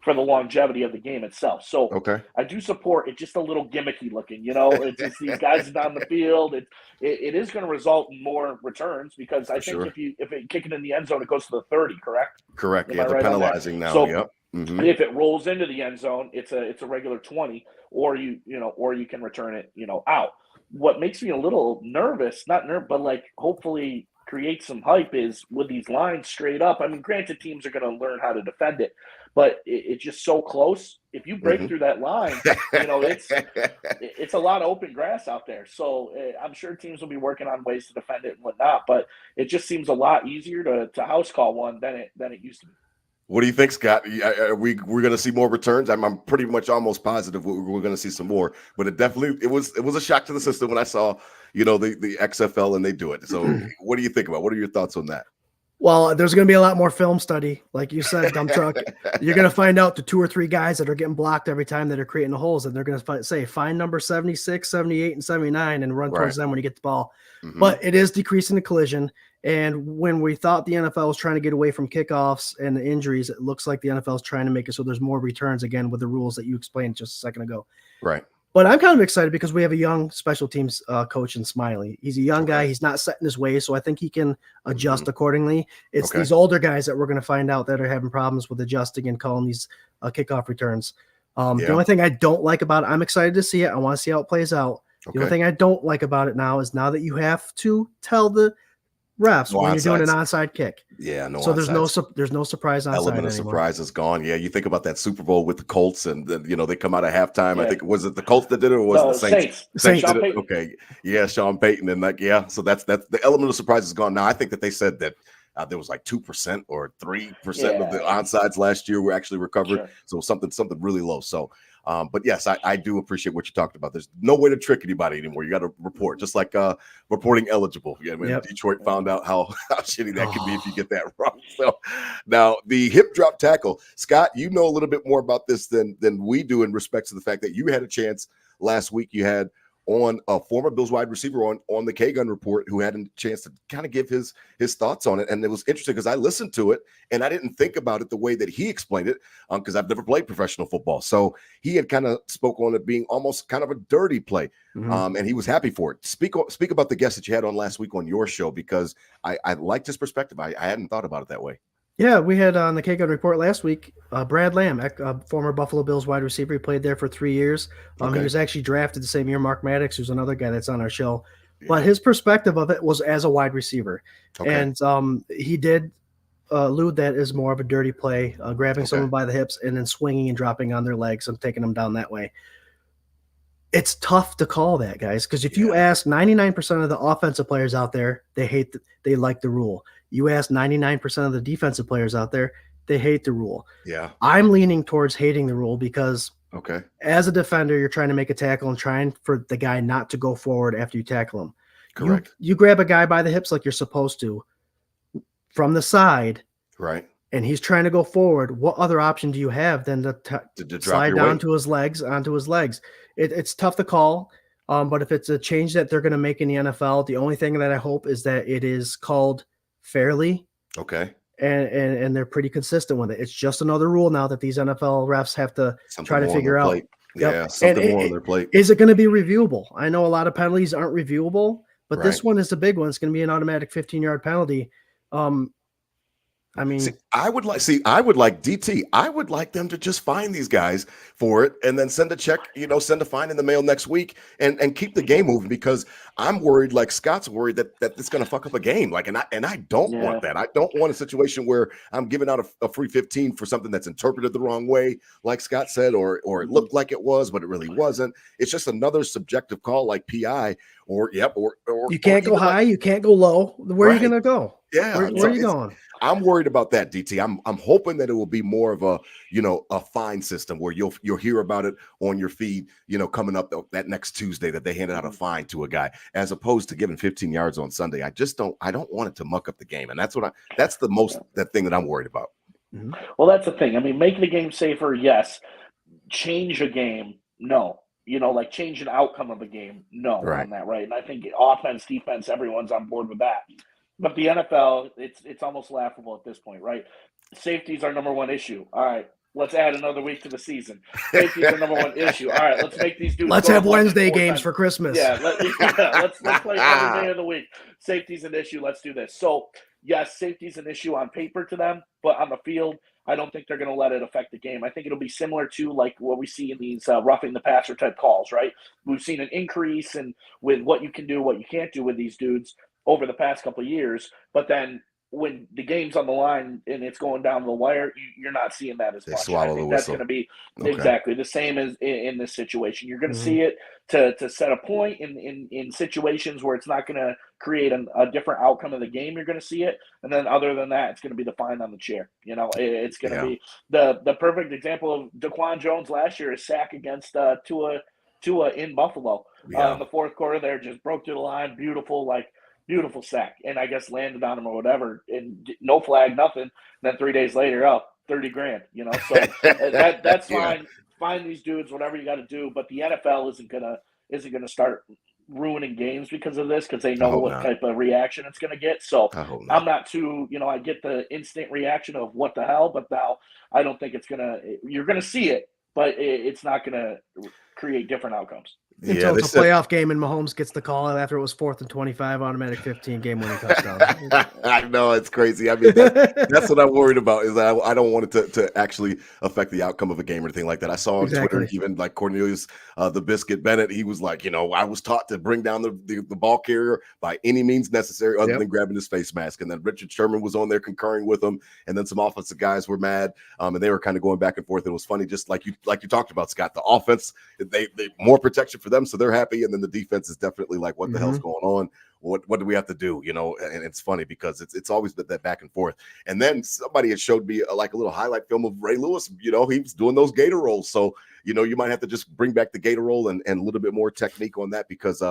for the longevity of the game itself. So I do support it. Just a little gimmicky looking, it's just these guys down the field. It is going to result in more returns because I think if it kick it in the end zone, it goes to the 30, correct? Correct. Yeah, they're penalizing now. So yep. If it rolls into the end zone, it's a regular 20, or you can return it, out. What makes me a little nervous, but like hopefully create some hype is with these lines straight up. I mean, granted, teams are going to learn how to defend it, but it's just so close. If you break through that line, it's a lot of open grass out there. So I'm sure teams will be working on ways to defend it and whatnot, but it just seems a lot easier to house call one than it used to be. What do you think, Scott? We're going to see more returns. I'm pretty much almost positive we're going to see some more. But it was a shock to the system when I saw the XFL and they do it. So what do you think about? What are your thoughts on that? Well, there's going to be a lot more film study, like you said, dump truck. You're going to find out the 2 or 3 guys that are getting blocked every time that are creating the holes, and they're going to say find number 76, 78, and 79 and run towards them when you get the ball. But it is decreasing the collision. And when we thought the NFL was trying to get away from kickoffs and the injuries, it looks like the NFL is trying to make it so there's more returns again with the rules that you explained just a second ago. Right. But I'm kind of excited because we have a young special teams coach in Smiley. He's a young guy. He's not set in his ways, so I think he can adjust accordingly. It's these older guys that we're going to find out that are having problems with adjusting and calling these kickoff returns. The only thing I don't like about it, I'm excited to see it. I want to see how it plays out. The only thing I don't like about it now is now that you have to tell the refs when you're doing an onside kick. Yeah, no. So there's no surprise onside element of anymore. Surprise is gone. Yeah, you think about that Super Bowl with the Colts, and then they come out at halftime. Yeah. I think was it the Colts that did it, or was it the Saints? Saints did it. Okay, yeah, Sean Payton, and so that's the element of surprise is gone. Now I think that they said that there was like 2% or 3% of the onsides last year were actually recovered. So something really low. So. But yes, I do appreciate what you talked about. There's no way to trick anybody anymore. You got to report, just like reporting eligible. Yeah, Detroit found out how shitty that can be if you get that wrong. So now the hip drop tackle, Scott, you know a little bit more about this than we do in respects to the fact that you had a chance last week. You had on a former Bills wide receiver on the K-Gun Report who had a chance to kind of give his thoughts on it. And it was interesting because I listened to it and I didn't think about it the way that he explained it because I've never played professional football. So he had kind of spoke on it being almost kind of a dirty play. And he was happy for it. Speak about the guest that you had on last week on your show, because I liked his perspective. I hadn't thought about it that way. Yeah, we had on the K-Gun Report last week, Brad Lamb, former Buffalo Bills wide receiver. He played there for 3 years. He was actually drafted the same year Mark Maddox, who's another guy that's on our show. Yeah. But his perspective of it was as a wide receiver. And he did allude that is more of a dirty play, grabbing someone by the hips and then swinging and dropping on their legs and taking them down that way. It's tough to call that, guys, because if you ask 99% of the offensive players out there, they like the rule. You ask 99% of the defensive players out there, they hate the rule. Yeah. I'm leaning towards hating the rule because as a defender, you're trying to make a tackle and trying for the guy not to go forward after you tackle him. Correct. You grab a guy by the hips like you're supposed to from the side. Right. And he's trying to go forward. What other option do you have than to slide down to his legs, onto his legs? It's tough to call. But if it's a change that they're going to make in the NFL, the only thing that I hope is that it is called fairly. Okay. And they're pretty consistent with it. It's just another rule now that these NFL refs have to try to figure out. Yeah, something more on their plate. Is it going to be reviewable? I know a lot of penalties aren't reviewable, but this one is the big one. It's going to be an automatic 15-yard penalty. I mean, I would like DT. I would like them to just fine these guys for it and then send a check, send a fine in the mail next week and keep the game moving, because I'm worried, like Scott's worried, that it's going to fuck up a game. Like, and I don't want that. I don't want a situation where I'm giving out a free 15 for something that's interpreted the wrong way, like Scott said, or it looked like it was, but it really wasn't. It's just another subjective call like PI or you can't go high, you can't go low. Where are you going to go? Yeah. Where are you going? I'm worried about that, DT. I'm hoping that it will be more of a fine system where you'll hear about it on your feed, coming up that next Tuesday that they handed out a fine to a guy, as opposed to giving 15 yards on Sunday. I don't want it to muck up the game. And that's that thing that I'm worried about. Mm-hmm. Well, that's the thing. I mean, make the game safer, yes. Change a game, no. Like change an outcome of a game, no, on that, right? And I think offense, defense, everyone's on board with that. But the NFL, it's almost laughable at this point, right? Safety is our number one issue. All right, let's add another week to the season. Safety is our number one issue. All right, let's make these dudes. Let's have Wednesday games for Christmas. Yeah, let's play every day of the week. Safety's an issue. Let's do this. So yes, safety's an issue on paper to them, but on the field, I don't think they're going to let it affect the game. I think it'll be similar to like what we see in these roughing the passer type calls, right? We've seen an increase in with what you can do, what you can't do with these dudes over the past couple of years, but then when the game's on the line and it's going down the wire, you're not seeing that as much. I think that's going to be exactly the same as in this situation. You're going to see it to set a point in situations where it's not going to create a different outcome of the game. You're going to see it, and then other than that, it's going to be the fine on the chair. It's going to be the perfect example of Daquan Jones last year, a sack against Tua in Buffalo in the fourth quarter. There, just broke through the line, beautiful sack, and I guess landed on him or whatever, and no flag, nothing. And then 3 days later, $30,000, So that's fine. Find these dudes, whatever you got to do. But the NFL isn't gonna start ruining games because of this, because they know what type of reaction it's gonna get. So I'm not too, I get the instant reaction of what the hell, but now I don't think you're gonna see it, but it's not gonna create different outcomes. Until it's a playoff game and Mahomes gets the call after it was 4th and 25, automatic 15 game-winning touchdown. I know, it's crazy. I mean, that's what I'm worried about, is I don't want it to actually affect the outcome of a game or anything like that. I saw on Twitter, even like Cornelius, the Biscuit Bennett, he was like, I was taught to bring down the ball carrier by any means necessary other than grabbing his face mask. And then Richard Sherman was on there concurring with him. And then some offensive guys were mad, and they were kind of going back and forth. It was funny, just like you talked about, Scott. The offense, they more protection for them, so they're happy, and then the defense is definitely like, what the hell's going on? What do we have to do? And it's funny because it's always been that back and forth. And then somebody had showed me like a little highlight film of Ray Lewis. He was doing those gator rolls. So you might have to just bring back the gator roll and a little bit more technique on that, because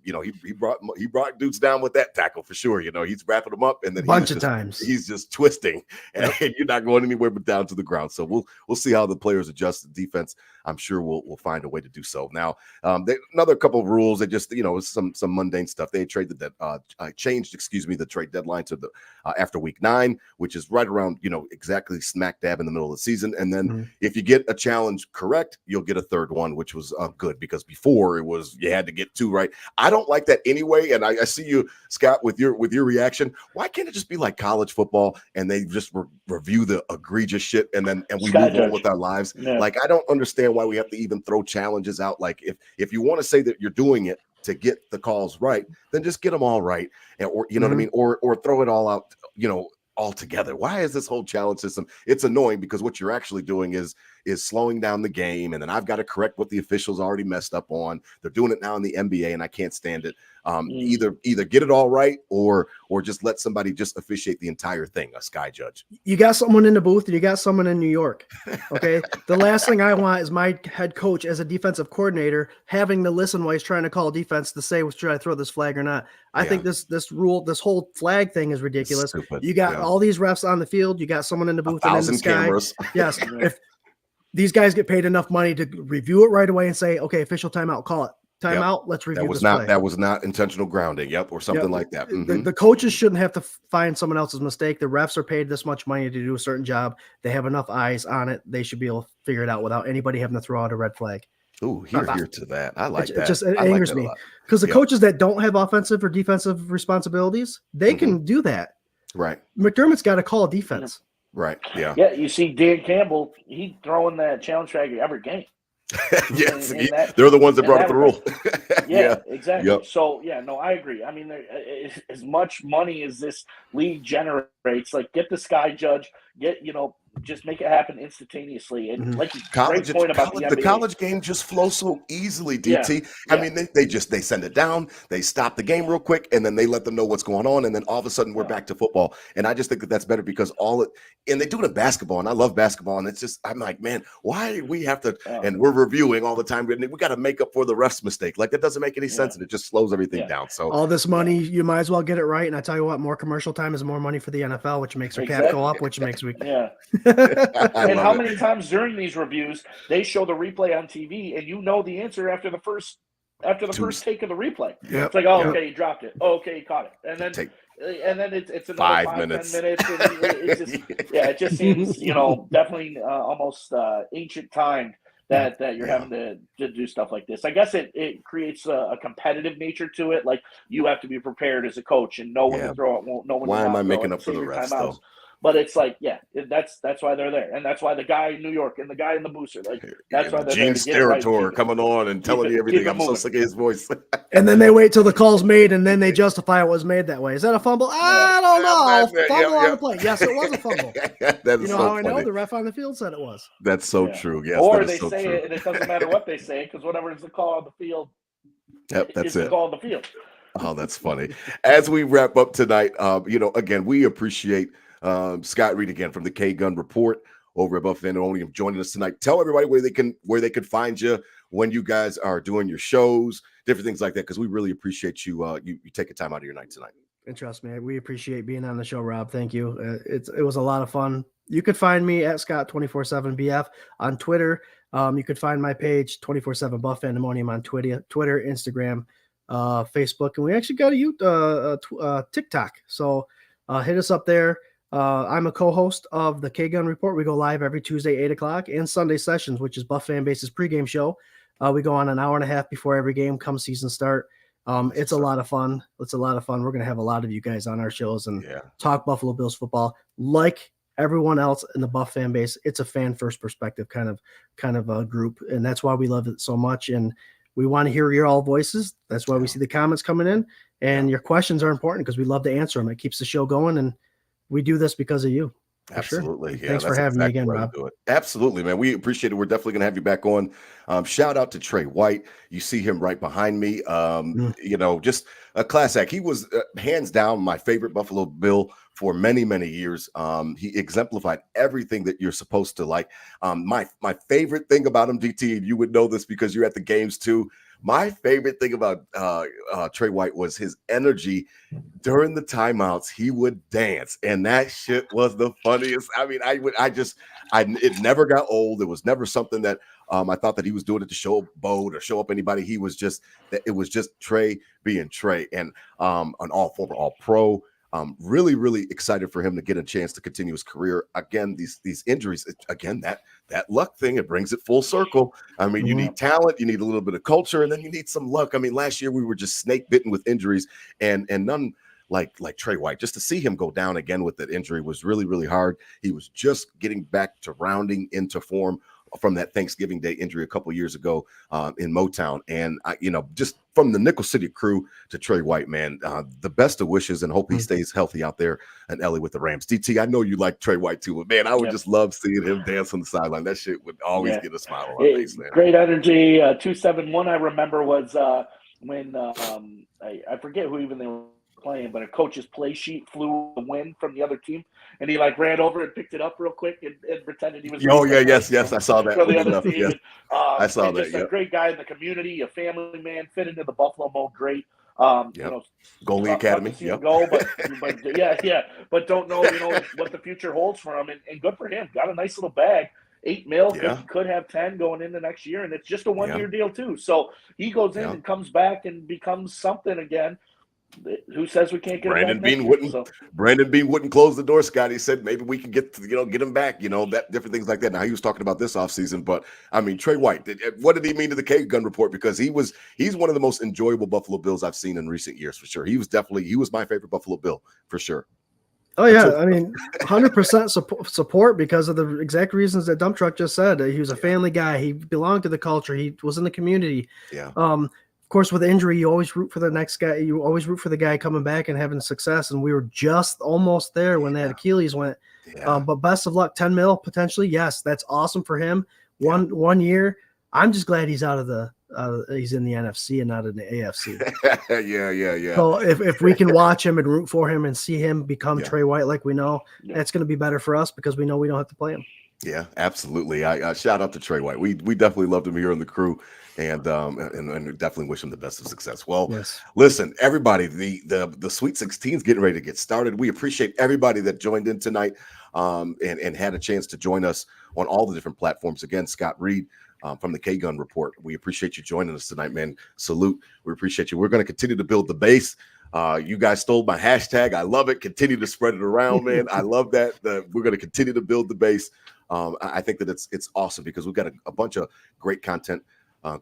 he brought dudes down with that tackle for sure. He's wrapping them up, and then bunch of times he's just twisting, and you're not going anywhere but down to the ground. So we'll see how the players adjust. The defense, I'm sure, will find a way to do so. Now, another couple of rules. They just some mundane stuff. They changed the trade deadline to the after week 9, which is right around exactly smack dab in the middle of the season. And then if you get a challenge correct, you'll get a third one, which was good, because before it was you had to get 2 right. I don't like that anyway, and I see you, Scott, with your reaction. Why can't it just be like college football and they just review the egregious shit and we move on with our lives? Yeah. Like, I don't understand why we have to even throw challenges out. Like, if you want to say that you're doing it to get the calls right, then just get them all right, or what I mean, or throw it all out, all together. Why is this whole challenge system? It's annoying, because what you're actually doing is slowing down the game, and then I've got to correct what the officials already messed up on. They're doing it now in the NBA, and I can't stand it. Either get it all right, or just let somebody just officiate the entire thing, a sky judge. You got someone in the booth, and you got someone in New York. Okay, the last thing I want is my head coach as a defensive coordinator having to listen while he's trying to call defense to say, should I throw this flag or not? I think this rule, this whole flag thing is ridiculous. You got all these refs on the field. You got someone in the booth and in the sky. Cameras. Yes, if these guys get paid enough money to review it right away and say, okay, official timeout, call it. timeout. Let's review this not play. that was not intentional grounding. Yep, or something like that. The coaches shouldn't have to find someone else's mistake. The refs are paid this much money to do a certain job. They have enough eyes on it. They should be able to figure it out without anybody having to throw out a red flag. Ooh, here to that. I like that. It angers me because the coaches that don't have offensive or defensive responsibilities, they can do that. Right. McDermott's got to call defense. Right. Yeah. Yeah. You see Dan Campbell, he throwing that challenge flag every game. Yes, they're the ones that brought up the rule. Yeah, exactly. Yep. So, I agree. I mean, as much money as this league generates, like, get the sky judge, just make it happen instantaneously. And like, great point about the college game just flows so easily, DT. Yeah. I mean, they send it down, they stop the game real quick, and then they let them know what's going on, and then all of a sudden we're back to football. And I just think that's better because and they do it in basketball, and I love basketball, and it's just, I'm like, man, why do we have to? And we're reviewing all the time. We got to make up for the ref's mistake. Like, that doesn't make any sense, and it just slows everything down. So all this money, you might as well get it right. And I tell you what, more commercial time is more money for the NFL, which makes our cap go up, which makes we. Yeah. And how many times during these reviews they show the replay on TV, and you know the answer after the first take of the replay. Yep. It's like, okay, he dropped it. Oh, okay, he caught it, and then it's another 5 minutes. 10 minutes. And it just, it just seems definitely almost ancient time that you're having to do stuff like this. I guess it creates a competitive nature to it. Like, you have to be prepared as a coach and know when to throw it, know when. Why am I making up for the rest though? But it's like, that's why they're there, and that's why the guy in New York and the guy in the booster, like, that's why they're Gene Steratore right. coming on and telling you everything. I'm so sick of his voice. And then they wait till the call's made, and then they justify it was made that way. Is that a fumble? I don't know. Fumble on the play. Yes, it was a fumble. That is how so I funny. know? The ref on the field said it was. That's so true. Yes, or they so say true. it, and it doesn't matter what they say, because whatever is the call on the field, that's the call on the field. Oh, that's funny. As we wrap up tonight, again, we appreciate Scott Reed again from the K-Gun Report over at BUF Fandemonium joining us tonight. Tell everybody where they could find you when you guys are doing your shows, different things like that, because we really appreciate you you taking time out of your night tonight. And trust me, we appreciate being on the show, Rob. Thank you. It was a lot of fun. You could find me at Scott247BF on Twitter. You could find my page 24/7 BUF Fandemonium on Twitter, Instagram, Facebook, and we actually got a TikTok. So hit us up there. I'm a co-host of the K-Gun Report. We go live every Tuesday, 8 o'clock, and Sunday Sessions, which is Buff Fan Base's pregame show. We go on an hour and a half before every game come season start. It's a lot of fun. We're going to have a lot of you guys on our shows and talk Buffalo Bills football. Like everyone else in the Buff fan base, it's a fan first perspective kind of a group. And that's why we love it so much. And we want to hear your all voices. That's why we see the comments coming in, and your questions are important because we love to answer them. It keeps the show going, and we do this because of you. Absolutely. Sure. Thanks for having me again, Rob. Absolutely, man. We appreciate it. We're definitely going to have you back on. Shout out to Trey White. You see him right behind me. Just a class act. He was hands down my favorite Buffalo Bill for many, many years. He exemplified everything that you're supposed to like. My favorite thing about him, DT, and you would know this because you're at the games too. My favorite thing about Trey White was his energy during the timeouts. He would dance, and that shit was the funniest. I mean, it never got old. It was never something that I thought that he was doing it to show up Bode or show up anybody. It was just Trey being Trey, and an all pro. Really, really excited for him to get a chance to continue his career. Again, these injuries, again, that luck thing, it brings it full circle. I mean, you need talent, you need a little bit of culture, and then you need some luck. I mean, last year we were just snake bitten with injuries, and none like Trey White. Just to see him go down again with that injury was really, really hard. He was just getting back to rounding into form from that Thanksgiving Day injury a couple years ago in Motown. And just from the Nickel City crew to Trey White, man, the best of wishes, and hope he stays healthy out there in LA with the Rams. DT, I know you like Trey White too, but man, I would just love seeing him dance on the sideline. That shit would always get a smile on my face, man. Great energy. 271, I remember, was when I forget who even they were playing, but a coach's play sheet flew the wind from the other team, and he ran over and picked it up real quick and pretended he was. Yes, I saw that. For the other team. Yes. I saw that. Just a great guy in the community, a family man, fit into the Buffalo mold great. Goalie Academy. Go, but don't know what the future holds for him, and good for him. Got a nice little bag. $8 million, Yeah. could have 10 going into next year, and it's just a 1 Yeah. year deal too. So he goes in Yeah. and comes back and becomes something again. Who says we can't get Brandon him back Bean next wouldn't. year? So Brandon Bean wouldn't close the door, Scott. He said maybe we could get him back. That different things like that. Now he was talking about this offseason, but I mean Trey White. What did he mean to the K Gun Report? Because he's one of the most enjoyable Buffalo Bills I've seen in recent years for sure. He was my favorite Buffalo Bill for sure. Oh yeah, I mean, 100% support because of the exact reasons that Dump Truck just said. He was a family guy. He belonged to the culture. He was in the community. Yeah. Of course, with injury, you always root for the next guy. You always root for the guy coming back and having success. And we were just almost there when that Achilles went. Yeah. But best of luck, 10 mil potentially. Yes, that's awesome for him. One year. I'm just glad he's out of the. He's in the NFC and not in the AFC. Yeah. So if we can watch him and root for him and see him become Trey White like we know, that's going to be better for us because we know we don't have to play him. Yeah, absolutely. I shout out to Trey White. We definitely loved him here on the crew, and definitely wish him the best of success. Well, listen, everybody, the Sweet 16 is getting ready to get started. We appreciate everybody that joined in tonight, and had a chance to join us on all the different platforms. Again, Scott Reed from the K-Gun Report. We appreciate you joining us tonight, man. Salute. We appreciate you. We're going to continue to build the base. You guys stole my hashtag. I love it. Continue to spread it around, man. I love that. We're going to continue to build the base. I think that it's awesome because we've got a bunch of great content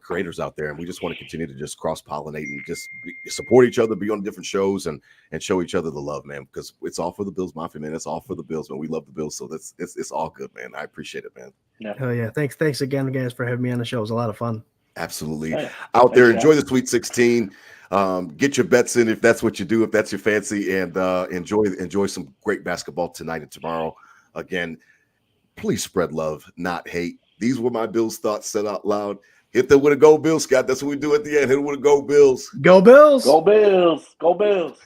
creators out there, and we just want to continue to just cross-pollinate and just support each other, be on different shows, and show each other the love, man, because it's all for the Bills Mafia, man. It's all for the Bills, man. We love the Bills, so it's all good, man. I appreciate it, man. Oh yeah, thanks again, guys, for having me on the show. It was a lot of fun. Absolutely. Out there, enjoy the Sweet 16. Get your bets in if that's what you do, if that's your fancy, and enjoy some great basketball tonight and tomorrow. Again, please spread love, not hate. These were my Bills thoughts said out loud. Hit them with a go Bills, Scott. That's what we do at the end. Hit them with a go Bills. Go Bills. Go Bills. Go Bills.